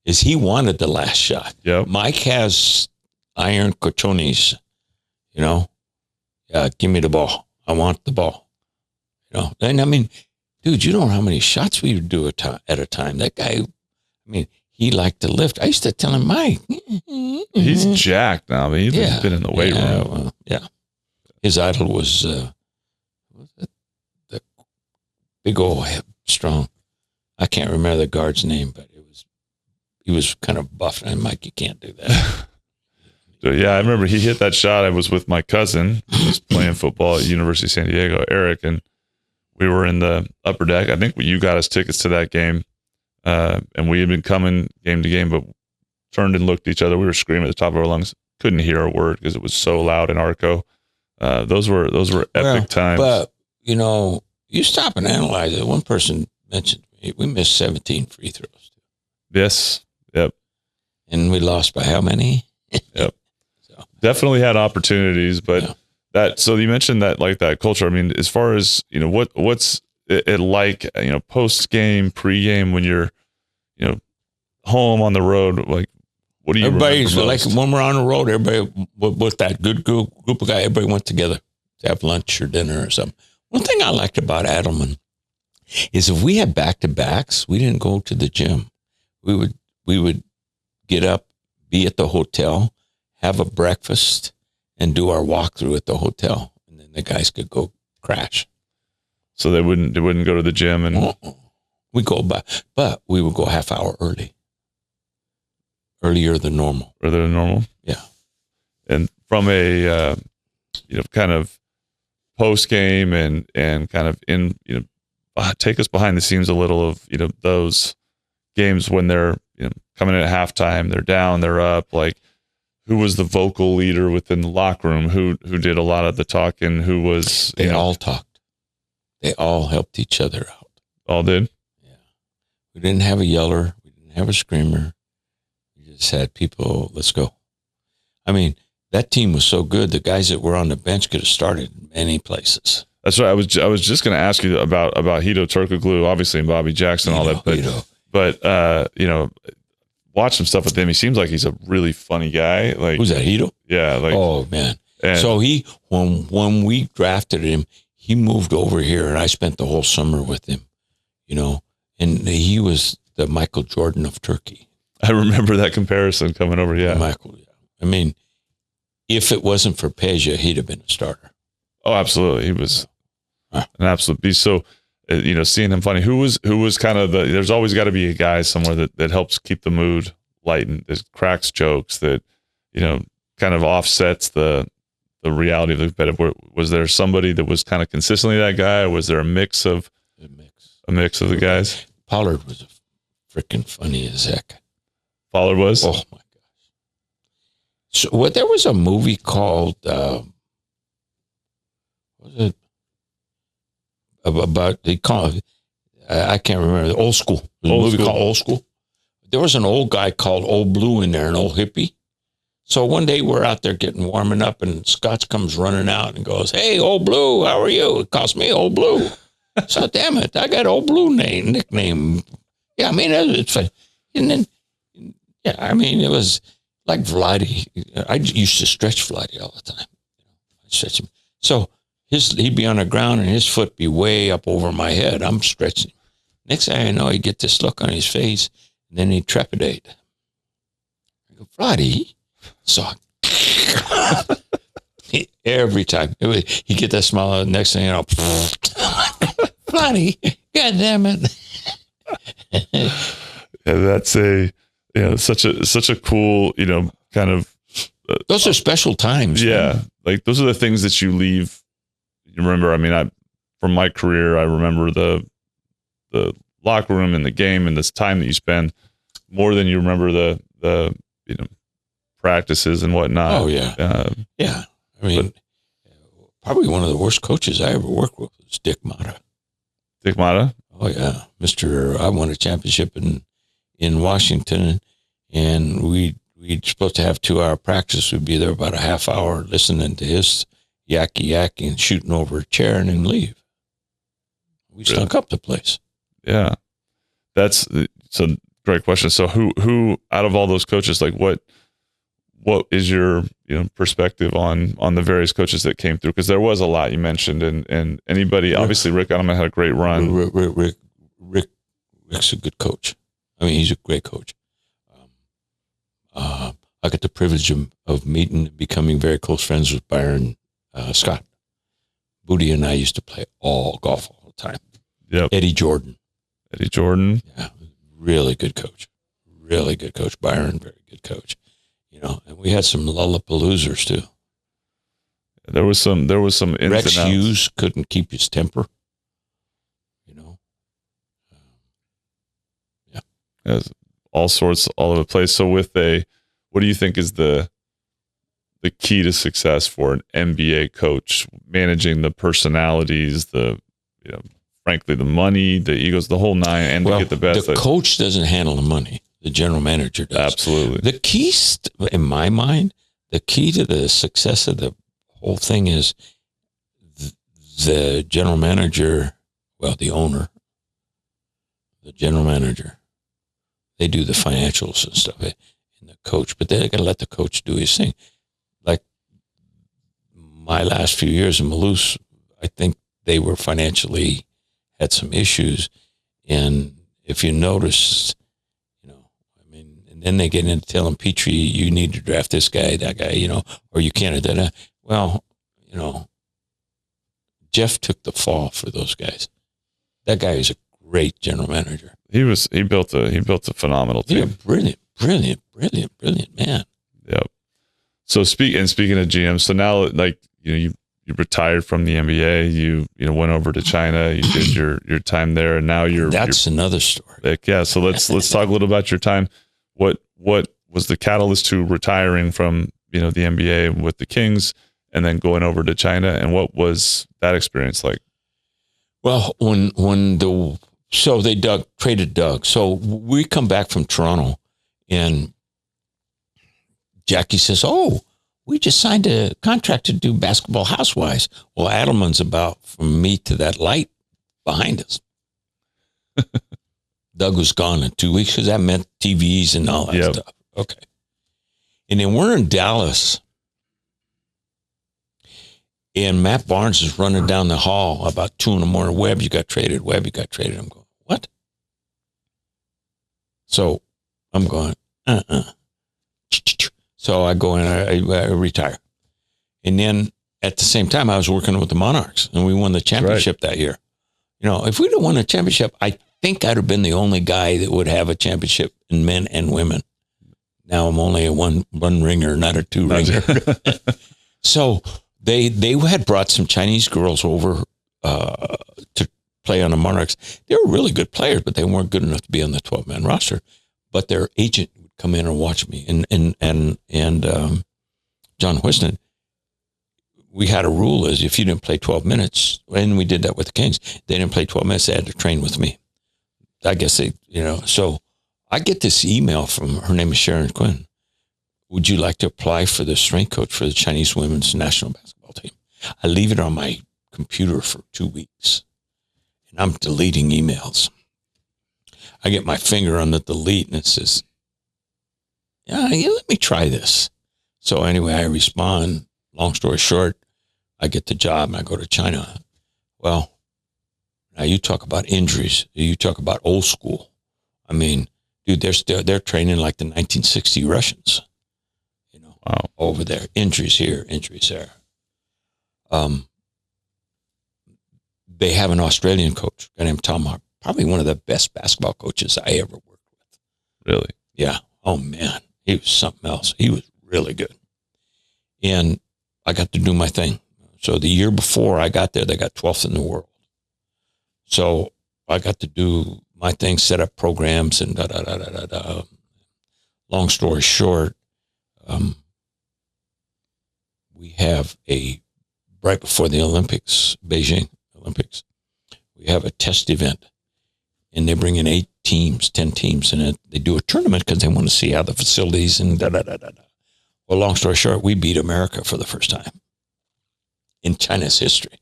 is he wanted the last shot. Yep. Mike has iron cojones, give me the ball. I want the ball. And I mean, dude, you don't know how many shots we would do at a time. That guy, he liked to lift. I used to tell him, Mike. He's jacked now. He's been in the weight room. Well, yeah. His idol was the big old strong. I can't remember the guard's name, but he was kind of buff. And Mike, you can't do that. So, yeah, I remember he hit that shot. I was with my cousin who was playing football at University of San Diego, Eric, and we were in the upper deck. I think you got us tickets to that game, and we had been coming game to game, but turned and looked at each other. We were screaming at the top of our lungs. Couldn't hear a word because it was so loud in Arco. Those were epic times. But, you stop and analyze it. One person mentioned we missed 17 free throws. Yes. Yep. And we lost by how many? Yep. So. Definitely had opportunities, but so you mentioned that, like, that culture. I mean, as far as, what's it like, post game, pre game, when you're, home on the road, like, what do you Everybody's remember like most? when we're on the road, everybody with that good group of guys, everybody went together to have lunch or dinner or something. One thing I liked about Adelman is if we had back-to-backs, we didn't go to the gym. We would get up, be at the hotel, have a breakfast, and do our walkthrough at the hotel, and then the guys could go crash. So they wouldn't go to the gym, and we go by, but we would go half hour earlier than normal. Earlier than normal, yeah. And from a kind of post game and kind of in take us behind the scenes a little of those games when they're coming in at halftime, they're down, they're up, like. Who was the vocal leader within the locker room? Who did a lot of the talking? Who was... They all talked. They all helped each other out. All did? Yeah. We didn't have a yeller. We didn't have a screamer. We just had people, let's go. I mean, that team was so good. The guys that were on the bench could have started in many places. That's right. I was just going to ask you about Hito Turkoglu, obviously, and Bobby Jackson, all that. But watch some stuff with him. He seems like he's a really funny guy. Like, who's that, Hito? Yeah. Like, oh man. So when we drafted him, he moved over here, and I spent the whole summer with him. And he was the Michael Jordan of Turkey. I remember that comparison coming over. Yeah. Michael. Yeah. I mean, if it wasn't for Peja, he'd have been a starter. Oh, absolutely. He was an absolute beast. So, seeing him funny, who was kind of there's always got to be a guy somewhere that helps keep the mood light and that cracks jokes that, kind of offsets the reality of the competitive. Was there somebody that was kind of consistently that guy, or was there a mix of the guys? Pollard was freaking funny as heck. Pollard was? Oh my gosh. So there was a movie called, what was it? About I can't remember, the Old School. There's a movie called Old School. There was an old guy called Old Blue in there, an old hippie. So one day we're out there warming up, and Scotch comes running out and goes, "Hey, Old Blue, how are you?" It calls me Old Blue. So damn it, I got Old Blue nickname. Yeah, I mean, it's fun. And then, yeah, I mean, it was like Vladdy. I used to stretch Vladdy all the time. I stretch him. So he'd be on the ground and his foot be way up over my head. I'm stretching. Next thing I know, he'd get this look on his face, and then he'd trepidate. I go, Vladdy. So every time he'd get that smile. Next thing you know, Vladdy, God damn it. Yeah, that's such a cool, kind of. Those are special times. Yeah. Man. Like those are the things that you leave. You remember, I mean, from my career, I remember the locker room and the game and this time that you spend more than you remember the practices and whatnot. Oh yeah. Yeah. I mean, probably one of the worst coaches I ever worked with was Dick Motta. Dick Motta? Oh yeah. I won a championship in Washington, and we'd supposed to have 2-hour practice. We'd be there about a half hour listening to his yakky and shooting over a chair and then leave. We stunk up the place. Yeah. That's a great question. So who out of all those coaches, like what is your perspective on the various coaches that came through? Because there was a lot you mentioned, and anybody, obviously Rick Ottoman had a great run. Rick's a good coach. I mean, he's a great coach. I got the privilege of meeting and becoming very close friends with Byron Scott. Booty and I used to play golf all the time. Yep. Eddie Jordan. Yeah. Really good coach. Byron, very good coach. And we had some Lollapaloozers too. There was some ins Rex and outs. Hughes couldn't keep his temper. Yeah. There's all sorts all over the place. So what do you think is the key to success for an NBA coach, managing the personalities, frankly, the money, the egos, the whole nine, and to get the best? The coach doesn't handle the money. The general manager does. Absolutely. The key, in my mind, the key to the success of the whole thing is the general manager, the owner, the general manager, they do the financials and stuff, and the coach, but they got to let the coach do his thing. Like my last few years in Malouse, I think they were financially had some issues. And if you notice, and then they get into telling Petrie, you need to draft this guy, that guy, or you can't. Well, Jeff took the fall for those guys. That guy is a great general manager. He built a phenomenal team. He's a brilliant man. Yep. So speaking of GM, so now you retired from the NBA, you went over to China, you did your time there, and now that's another story. Yeah. So let's talk a little about your time. What was the catalyst to retiring from the NBA with the Kings and then going over to China, and what was that experience like? Well, so they traded Doug. So we come back from Toronto, and Jackie says, "Oh, we just signed a contract to do Basketball Housewives." Well, Adelman's about from me to that light behind us. Doug was gone in 2 weeks because that meant TVs and all that stuff. Okay. And then we're in Dallas, and Matt Barnes is running down the hall about 2 a.m. Webb, you got traded. I'm going, what? So I'm going, So I go in, I retire. And then at the same time, I was working with the Monarchs, and we won the championship that year. You know, if we'd have won a championship, I think I'd have been the only guy that would have a championship in men and women. Now I'm only a one ringer, not a two ringer. So they had brought some Chinese girls over to play on the Monarchs. They were really good players, but they weren't good enough to be on the 12-man roster. But their agent would come in and watch me. And John Whistler, we had a rule is if you didn't play 12 minutes, and we did that with the Kings, they didn't play 12 minutes, they had to train with me. I guess they, you know, so I get this email from, her name is Sharon Quinn. Would you like to apply for the strength coach for the Chinese women's national basketball team? I leave it on my computer for 2 weeks, and I'm deleting emails. I get my finger on the delete, and it says, yeah, let me try this. So anyway, I respond. Long story short, I get the job, and I go to China. Well, now you talk about injuries. You talk about old school. I mean, dude, they're training like the 1960 Russians. You know, wow. Over there, injuries here, injuries there. They have an Australian coach, a guy named Tom Hart, probably one of the best basketball coaches I ever worked with. Really? Yeah. Oh man, he was something else. He was really good, and I got to do my thing. So the year before I got there, they got 12th in the world. So I got to do my thing, set up programs and da-da-da-da-da-da. Long story short, we have right before the Olympics, Beijing Olympics, we have a test event. And they bring in 8 teams, 10 teams, and they do a tournament because they want to see how the facilities and da-da-da-da-da. Well, long story short, we beat America for the first time in China's history.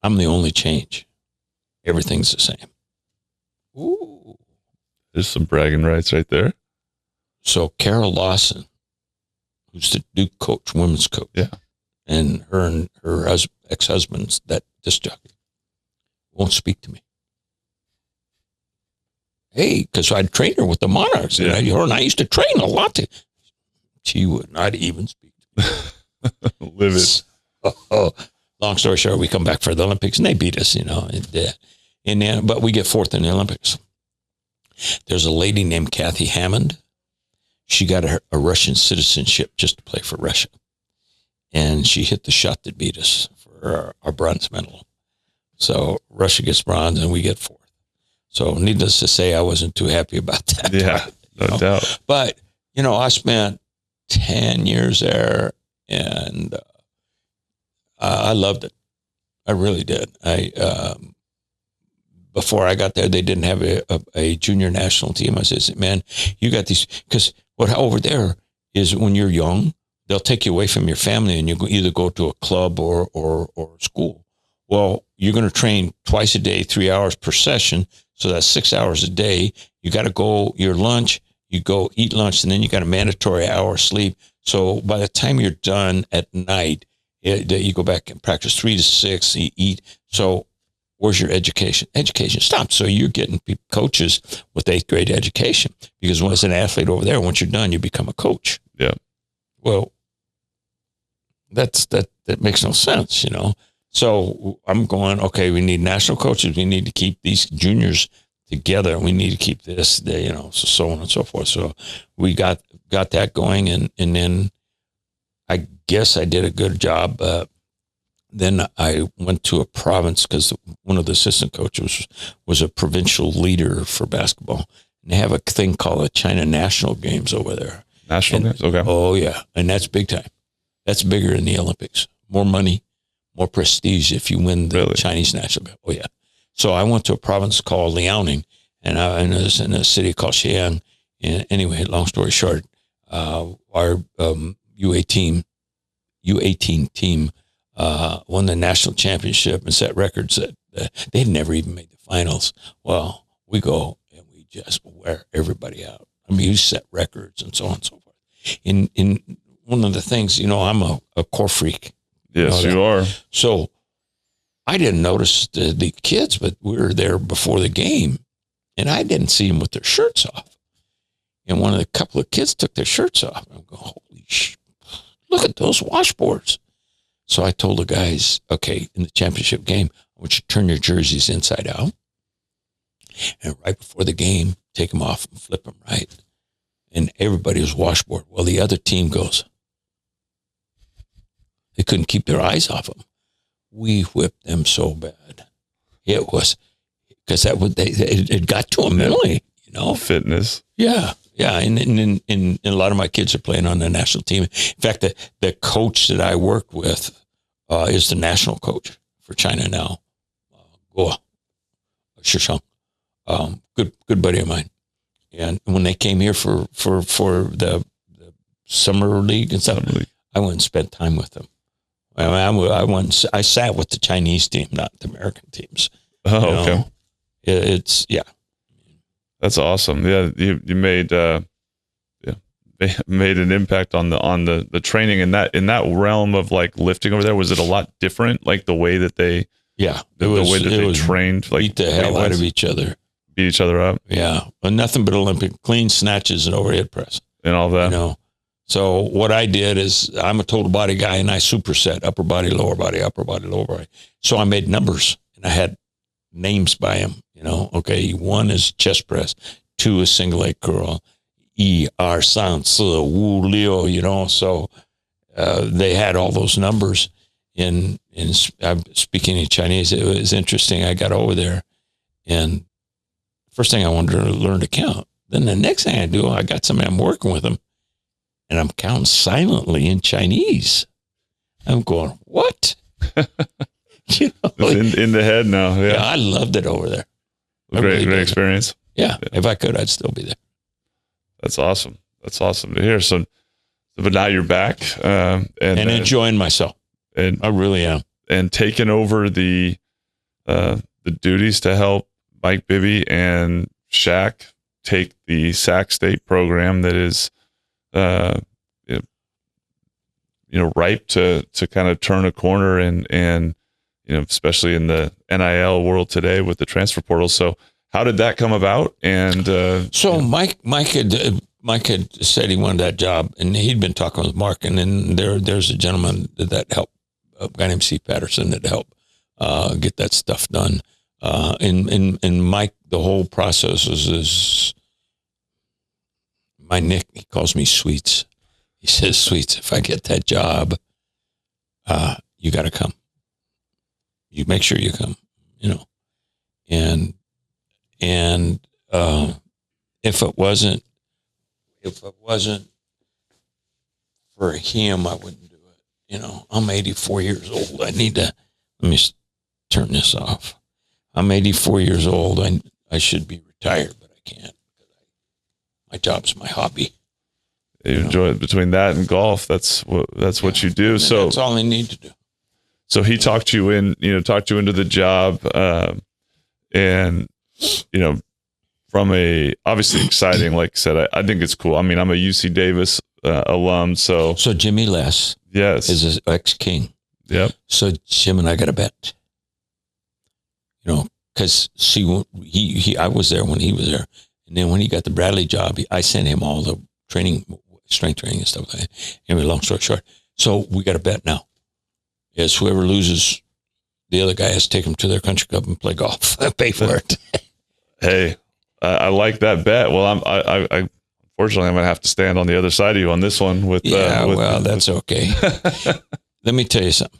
I'm the only change. Everything's the same. Ooh. There's some bragging rights right there. So Carol Lawson, who's the Duke coach, women's coach, yeah, and her ex-husband's that disc jockey, won't speak to me. Hey, because I'd train her with the Monarchs, and her and I used to train a lot. She would not even speak to me. Livid. Long story short, we come back for the Olympics, and they beat us, you know. But we get 4th in the Olympics. There's a lady named Kathy Hammond. She got a Russian citizenship just to play for Russia. And she hit the shot that beat us for our bronze medal. So Russia gets bronze, and we get 4th. So needless to say, I wasn't too happy about that. Yeah, no doubt. But, you know, I spent 10 years there, and I loved it. I really did. Before I got there, they didn't have a junior national team. I said, man, you got these, because what over there is when you're young, they'll take you away from your family and you either go to a club or school. Well, you're going to train twice a day, 3 hours per session. So that's 6 hours a day. You got to go your lunch, you go eat lunch, and then you got a mandatory hour of sleep. So by the time you're done at night, you go back and practice 3 to 6, you eat. So where's your education? Education stops. So you're getting coaches with 8th grade education, because once an athlete over there, once you're done, you become a coach. Yeah. Well, that makes no sense, you know. So I'm going, okay, we need national coaches. We need to keep these juniors together. We need to keep this, you know, so on and so forth. So we got that going, and then I guess I did a good job. Then I went to a province because one of the assistant coaches was a provincial leader for basketball. And they have a thing called the China National Games over there. National Games? Okay. Oh, yeah. And that's big time. That's bigger than the Olympics. More money, more prestige if you win the Chinese National Game. Oh, yeah. So I went to a province called Liaoning, and I was in a city called Xi'an. And anyway, long story short, our U18 team won the national championship and set records that they'd never even made the finals. Well, we go and we just wear everybody out. I mean, you set records and so on and so forth. In one of the things, you know, I'm a core freak. Yes, you are. So I didn't notice the kids, but we were there before the game, and I didn't see them with their shirts off. and one of the couple of kids took their shirts off. I'm going, holy shit, look at those washboards. So I told the guys, okay, in the championship game, I want you to turn your jerseys inside out. And right before the game, take them off and flip them right. And everybody was washboard. Well, the other team goes, they couldn't keep their eyes off them. We whipped them so bad. It was, because it got to them mentally, you know. Fitness. Yeah. Yeah. And a lot of my kids are playing on the national team. In fact, the coach that I work with is the national coach for China now. Goa Shishang. Good buddy of mine. And when they came here for the summer league and stuff, I went and spent time with them. I sat with the Chinese team, not the American teams. Oh, okay. It's That's awesome. Yeah, you made made an impact on the training in that realm of like lifting over there. Was it a lot different, like the way that they they trained, like beat the hell out of each other, beat each other up? Yeah, but nothing but Olympic clean snatches and overhead press and all that. You know. So what I did is I'm a total body guy, and I superset upper body, lower body, upper body, lower body. So I made numbers, and I had names by them. You know, okay, 1 is chest press, 2 is single leg curl, 1, 2, 3, 5, 6, you know. So they had all those numbers. In I'm speaking in Chinese. It was interesting. I got over there, and first thing I wanted to learn to count. Then the next thing I do, I got somebody I'm working with them, and I'm counting silently in Chinese. I'm going, what? You know, in the head now. Yeah, I loved it over there. Great experience. Yeah, if I could, I'd still be there. That's awesome. That's awesome to hear. So but now you're back and enjoying myself. And I really am. And taking over the duties to help Mike Bibby and Shaq take the Sac State program that is ripe to kind of turn a corner and especially in the NIL world today with the transfer portal. So how did that come about? And Mike had said he wanted that job, and he'd been talking with Mark, and then there's a gentleman that helped, a guy named Steve Patterson, that helped get that stuff done. And Mike, the whole process is my nick. He calls me Sweets. He says, Sweets, if I get that job, you got to come. You make sure you come, and if it wasn't for him, I wouldn't do it. I'm 84 years old. Let me turn this off. I'm 84 years old. I should be retired, but I can't. My job's my hobby. You enjoy it between that and golf. That's what you do. So that's all I need to do. So he talked you into the job, and from a obviously exciting, like I said, I think it's cool. I mean, I'm a UC Davis alum, so Jimmy Les, yes, is an ex-King. Yep. So Jim and I got a bet. Because I was there when he was there, and then when he got the Bradley job, I sent him all the training, strength training and stuff like that. Anyway, long story short, so we got a bet now. Is whoever loses, the other guy has to take them to their country club and play golf. Pay for it. Hey, I like that bet. Well, I unfortunately I'm gonna have to stand on the other side of you on this one. That's okay. Let me tell you something.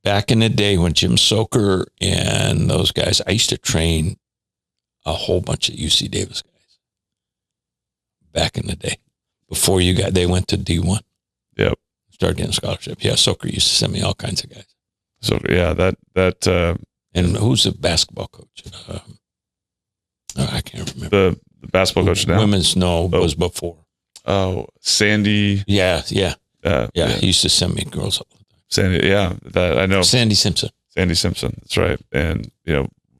Back in the day when Jim Soker and those guys, I used to train a whole bunch of UC Davis guys. Back in the day, before they went to D1. Yep. Started getting a scholarship. Yeah, Soker used to send me all kinds of guys. So yeah, that and who's the basketball coach? I can't remember. The basketball coach now. Women's was before. Oh, Sandy. Yeah. He used to send me girls all the time. Sandy, yeah, that I know. Sandy Simpson. That's right. And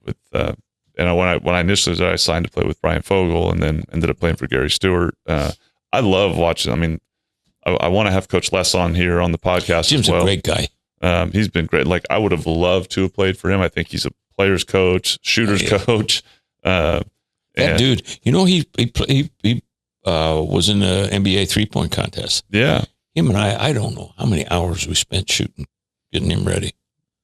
with when I initially I signed to play with Brian Fogel, and then ended up playing for Gary Stewart. I love watching. I mean, I want to have Coach Les on here on the podcast. Jim's as well. A great guy. He's been great. Like, I would have loved to have played for him. I think he's a player's coach, shooter's coach. That dude, he was in the NBA 3-point contest. Yeah. Him and I don't know how many hours we spent shooting, getting him ready.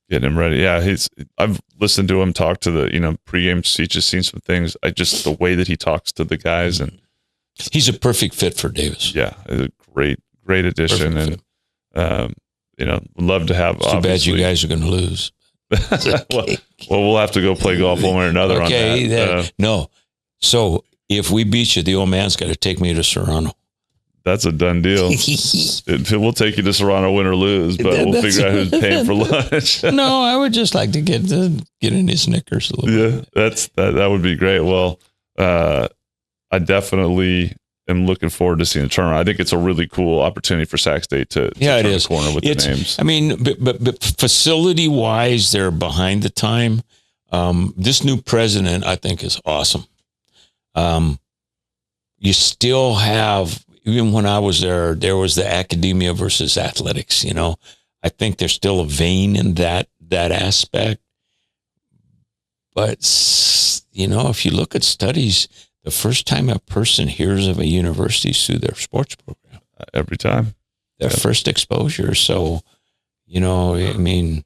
Yeah. I've listened to him talk to the, pregame. He's just seen some things. The way that he talks to the guys, and he's a perfect fit for Davis. Yeah. A great addition. Perfect and, would love to have, it's too bad you guys are going to lose. well, we'll have to go play golf one way or another on that. No. So if we beat you, the old man's got to take me to Serrano. That's a done deal. We'll take you to Serrano, win or lose, but we'll figure out who's paying for lunch. No, I would just like to get in his Snickers a little bit. That would be great. Well, I definitely am looking forward to seeing the turnaround. I think it's a really cool opportunity for Sac State to turn the corner with the names. I mean, but facility-wise, they're behind the time. This new president, I think, is awesome. You still have, even when I was there was the academia versus athletics. I think there's still a vein in that aspect. But if you look at studies, the first time a person hears of a university is through their sports program. Every time. Their first exposure. So, I mean,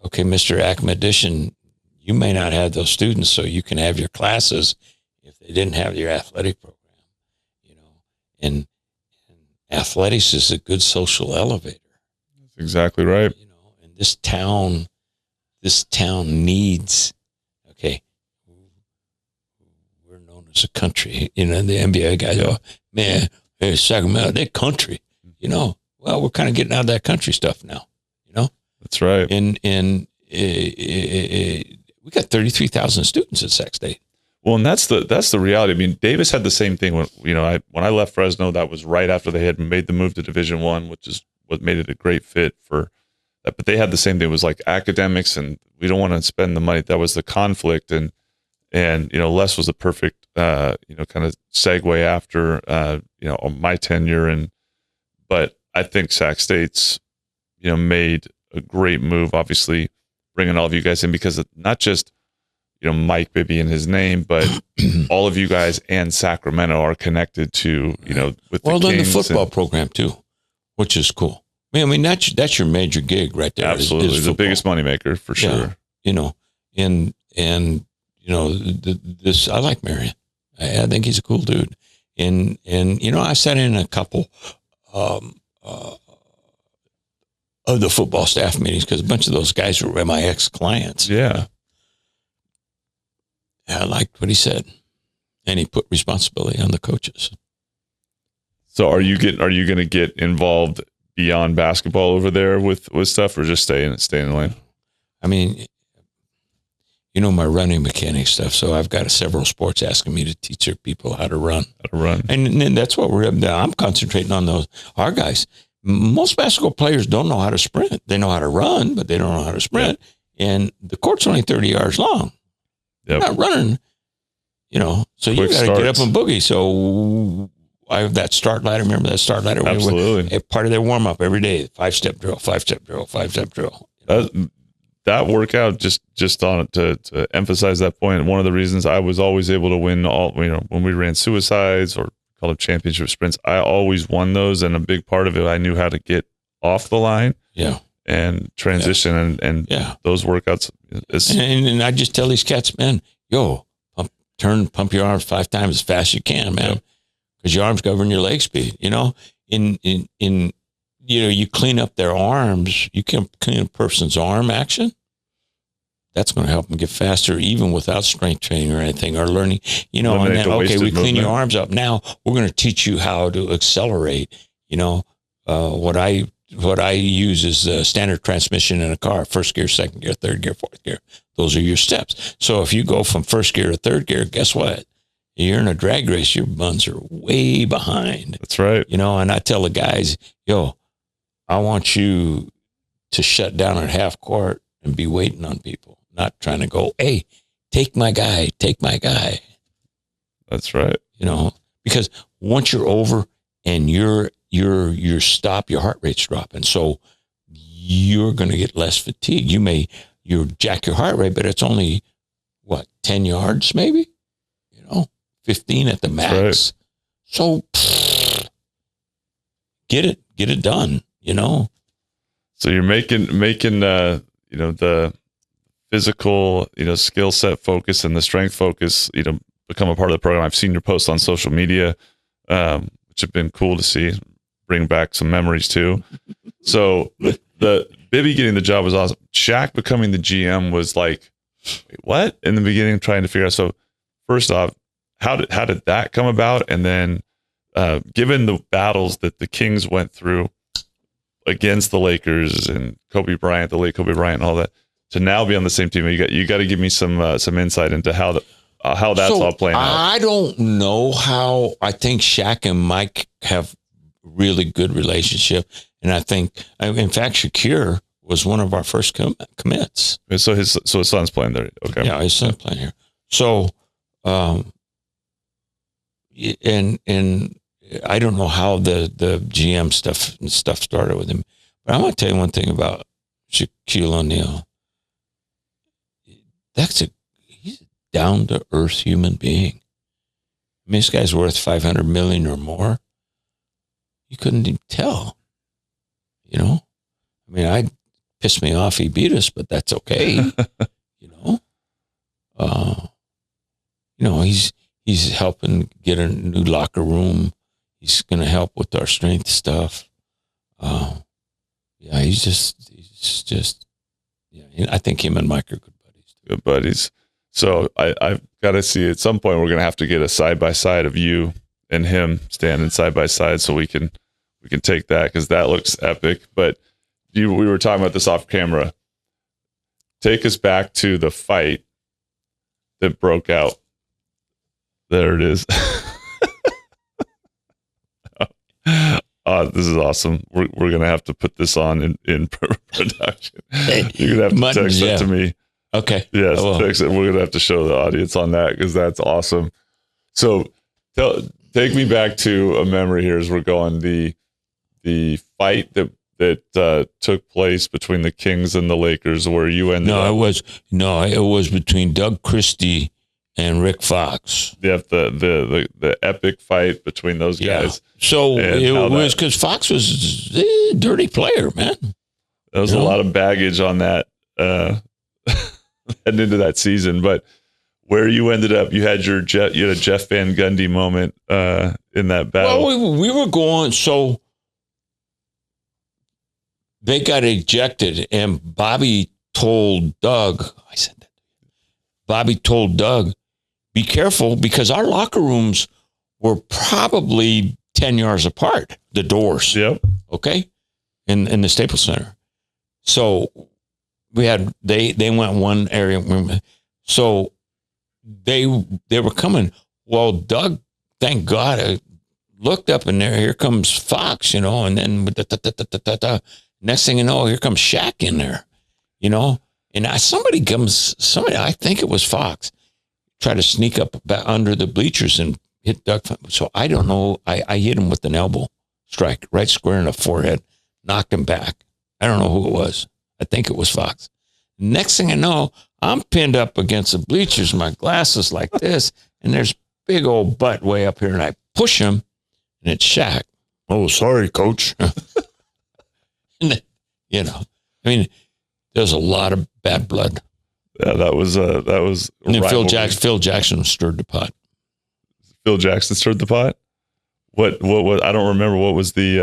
okay, Mr. Academician, you may not have those students, so you can have your classes if they didn't have your athletic program, and athletics is a good social elevator. That's exactly right. And this town needs, okay, we're known as a country, the NBA guys go, man, hey, Sacramento, they're country, well, we're kind of getting out of that country stuff now, That's right. And we got 33,000 students at Sac State. Well, and that's the reality. I mean, Davis had the same thing when I left Fresno. That was right after they had made the move to Division I, which is what made it a great fit for that. But they had the same thing. It was like academics, and we don't want to spend the money. That was the conflict, and Les was the perfect kind of segue after my tenure. But I think Sac State's made a great move. Obviously, bringing all of you guys in, because not just Mike Bibby and his name, but all of you guys and Sacramento are connected to, with the Kings. Then the football program too, which is cool. I mean, that's your major gig right there. Absolutely. Is the biggest moneymaker for sure. And this, I like Marion. I think he's a cool dude. And I sat in a couple of the football staff meetings because a bunch of those guys were my ex-clients. Yeah. I liked what he said, and he put responsibility on the coaches. So are you going to get involved beyond basketball over there with stuff, or just stay in the lane? I mean, my running mechanic stuff. So I've got several sports asking me to teach their people how to run. And that's what I'm concentrating on our guys. Most basketball players don't know how to sprint. They know how to run, but they don't know how to sprint. Yeah. And the court's only 30 yards long. Yep. You're not running, so you got to get up and boogie. So I have that start ladder. Remember that start ladder? Absolutely. Part of their warm up every day, 5-step drill, 5-step drill, 5-step drill. That workout, just on to emphasize that point. One of the reasons I was always able to win when we ran suicides or called them championship sprints, I always won those. And a big part of it, I knew how to get off the line. Yeah. And transition and those workouts. And I just tell these cats, man, pump your arms 5 times as fast as you can, man, because your arms govern your leg speed. You clean up their arms. You can clean a person's arm action. That's going to help them get faster, even without strength training or anything, or learning. And then we clean your arms up. Now we're going to teach you how to accelerate. What I use is the standard transmission in a car: first gear, second gear, third gear, fourth gear. Those are your steps. So if you go from first gear to third gear, guess what? You're in a drag race. Your buns are way behind. That's right. And I tell the guys, I want you to shut down at half court and be waiting on people, not trying to go, hey, take my guy. That's right. Because once you're over and you're stop, your heart rate's dropping. So you're going to get less fatigue. You jack your heart rate, but it's only 10 yards, maybe, 15 at the max. Right. So get it done, So you're making the physical, skill set focus and the strength focus, become a part of the program. I've seen your posts on social media, which have been cool to see, bring back some memories too. So the Bibby getting the job was awesome. Shaq becoming the GM was like, wait, what? In the beginning, trying to figure out. So first off, how did that come about? And then given the battles that the Kings went through against the Lakers and Kobe Bryant, the late Kobe Bryant, and all that, to now be on the same team, you got to give me some insight into how that's all playing out. I don't know how. I think Shaq and Mike have really good relationship, and I think, in fact, Shakir was one of our first commits. So his son's playing there. Okay, yeah, his son's playing here. So, and I don't know how the GM stuff started with him, but I want to tell you one thing about Shaquille O'Neal. He's a down to earth human being. I mean, this guy's worth $500 million or more. You couldn't even tell. I mean, I pissed me off. He beat us, but that's okay. He's helping get a new locker room. He's going to help with our strength stuff. He's just. I think him and Mike are good buddies. Good buddies. So I've got to see at some point we're going to have to get a side by side of you and him standing side by side so we can take that, because that looks epic. But we were talking about this off camera. Take us back to the fight that broke out. There it is. This is awesome. We're gonna have to put this on in production. You're gonna have to text that to me. Okay. Yes, text it. We're gonna have to show the audience on that, because that's awesome. So take me back to a memory here as we're going. The fight that took place between the Kings and the Lakers, where you ended up. It was between Doug Christie and Rick Fox. Yeah, the epic fight between those guys. So it was because Fox was a dirty player, man. There was a lot of baggage on that heading into that season. But where you ended up, you had a Jeff Van Gundy moment in that battle. Well, we were going, so they got ejected, and Bobby told Doug, be careful, because our locker rooms were probably 10 yards apart, the doors. Yep. Okay. In the Staples Center. So we had, they went one area. So they were coming. Well, Doug, thank God, I looked up in there. Here comes Fox, and then with the next thing you know, here comes Shaq in there, and somebody, I think it was Fox, tried to sneak up under the bleachers and hit Doug. So I don't know. I hit him with an elbow strike right square in the forehead, knocked him back. I don't know who it was. I think it was Fox. Next thing I know, I'm pinned up against the bleachers, my glasses like this, and there's big old butt way up here, and I push him, and it's Shaq. Oh, sorry, coach. And then, there's a lot of bad blood. Yeah, that was. And then Phil Jackson stirred the pot. Phil Jackson stirred the pot. What? I don't remember. What was the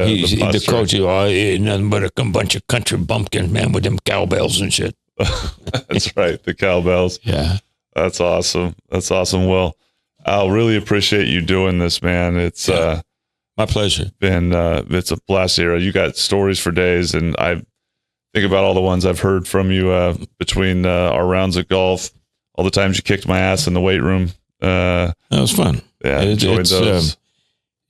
coach? Nothing but a bunch of country bumpkins, man, with them cowbells and shit. That's right, the cowbells. Yeah, that's awesome. Well, I'll really appreciate you doing this, man. It's my pleasure. It's a blast era. You got stories for days, and I think about all the ones I've heard from you between our rounds of golf, all the times you kicked my ass in the weight room. That was fun. Yeah, enjoyed those.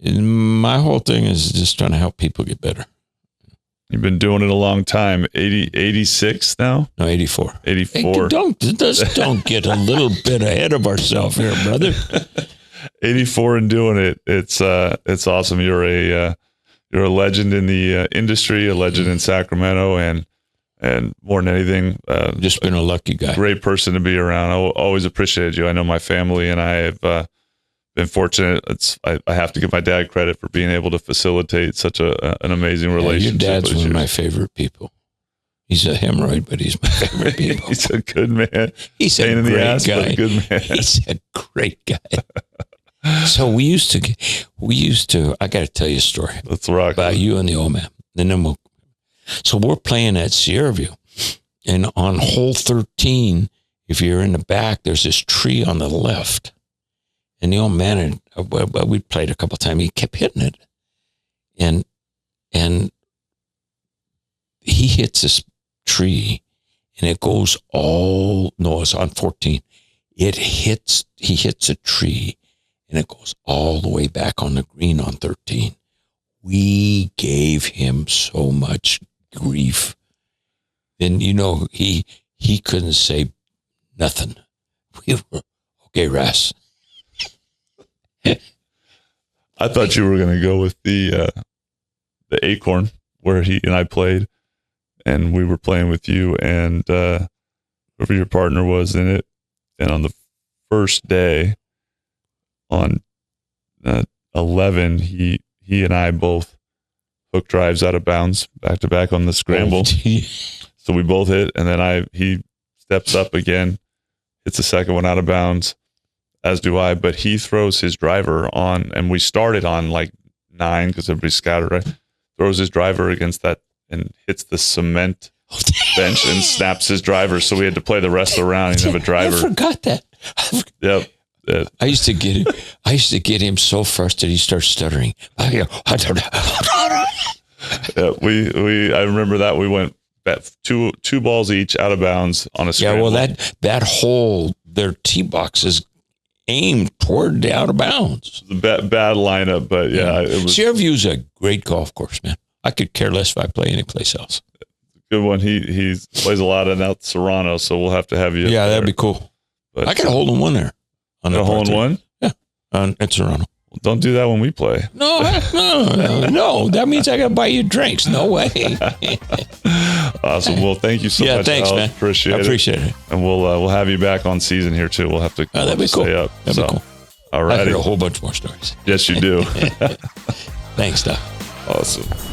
My whole thing is just trying to help people get better. You've been doing it a long time. 86 now? No, 84. 84. Hey, don't get a little bit ahead of ourselves here, brother. 84 and doing it. It's awesome. You're a legend in the industry, a legend in Sacramento, and more than anything, just been a lucky guy. Great person to be around. I always appreciated you. I know my family and I have been fortunate. I have to give my dad credit for being able to facilitate such an amazing relationship. Your dad's one of my favorite people. He's a hemorrhoid, but he's my favorite people. He's a good man. He's Pain a in the great ass, guy. but a good man. He's a great guy. So we used to, I got to tell you a story. Let's rock about you and the old man. And then so we're playing at Sierra View. And on hole 13, if you're in the back, there's this tree on the left. And the old man, we played a couple of times, he kept hitting it. And he hits this tree, and it goes it's on 14. He hits a tree, and it goes all the way back on the green on 13. We gave him so much grief. And, he couldn't say nothing. We were, okay, Ras. I thought you were going to go with the Acorn, where he and I played, and we were playing with you and whoever your partner was in it. And on the first day, on 11, he and I both hook drives out of bounds back to back on the scramble. So we both hit, and then he steps up again, hits the second one out of bounds, as do I, but he throws his driver on, and we started on like 9 because everybody's scattered, right? Throws his driver against that and hits the cement bench and snaps his driver. So we had to play the rest of the round. He didn't have a driver. I forgot that. Yep. I used to get him so frustrated he starts stuttering. Yeah, I remember that we went two balls each out of bounds on a scramble. Yeah, well, that hole, their tee box is aimed toward the out of bounds. It was a bad lineup, but yeah. It was Sierra View's a great golf course, man. I could care less if I play any place else. Good one. He plays a lot in out Serrano, so we'll have to have you. Yeah, that'd be cool. But I got a hole in one there. On a hole in one? Yeah, at Serrano. Well, don't do that when we play. No. That means I got to buy you drinks. No way. Awesome. Well, thank you so much. Yeah, thanks, man. Appreciate it. And we'll have you back on season here too. We'll have to that'd be cool. stay up. That'd be cool. All right. I heard a whole bunch more stories. Yes, you do. Thanks, Doc. Awesome.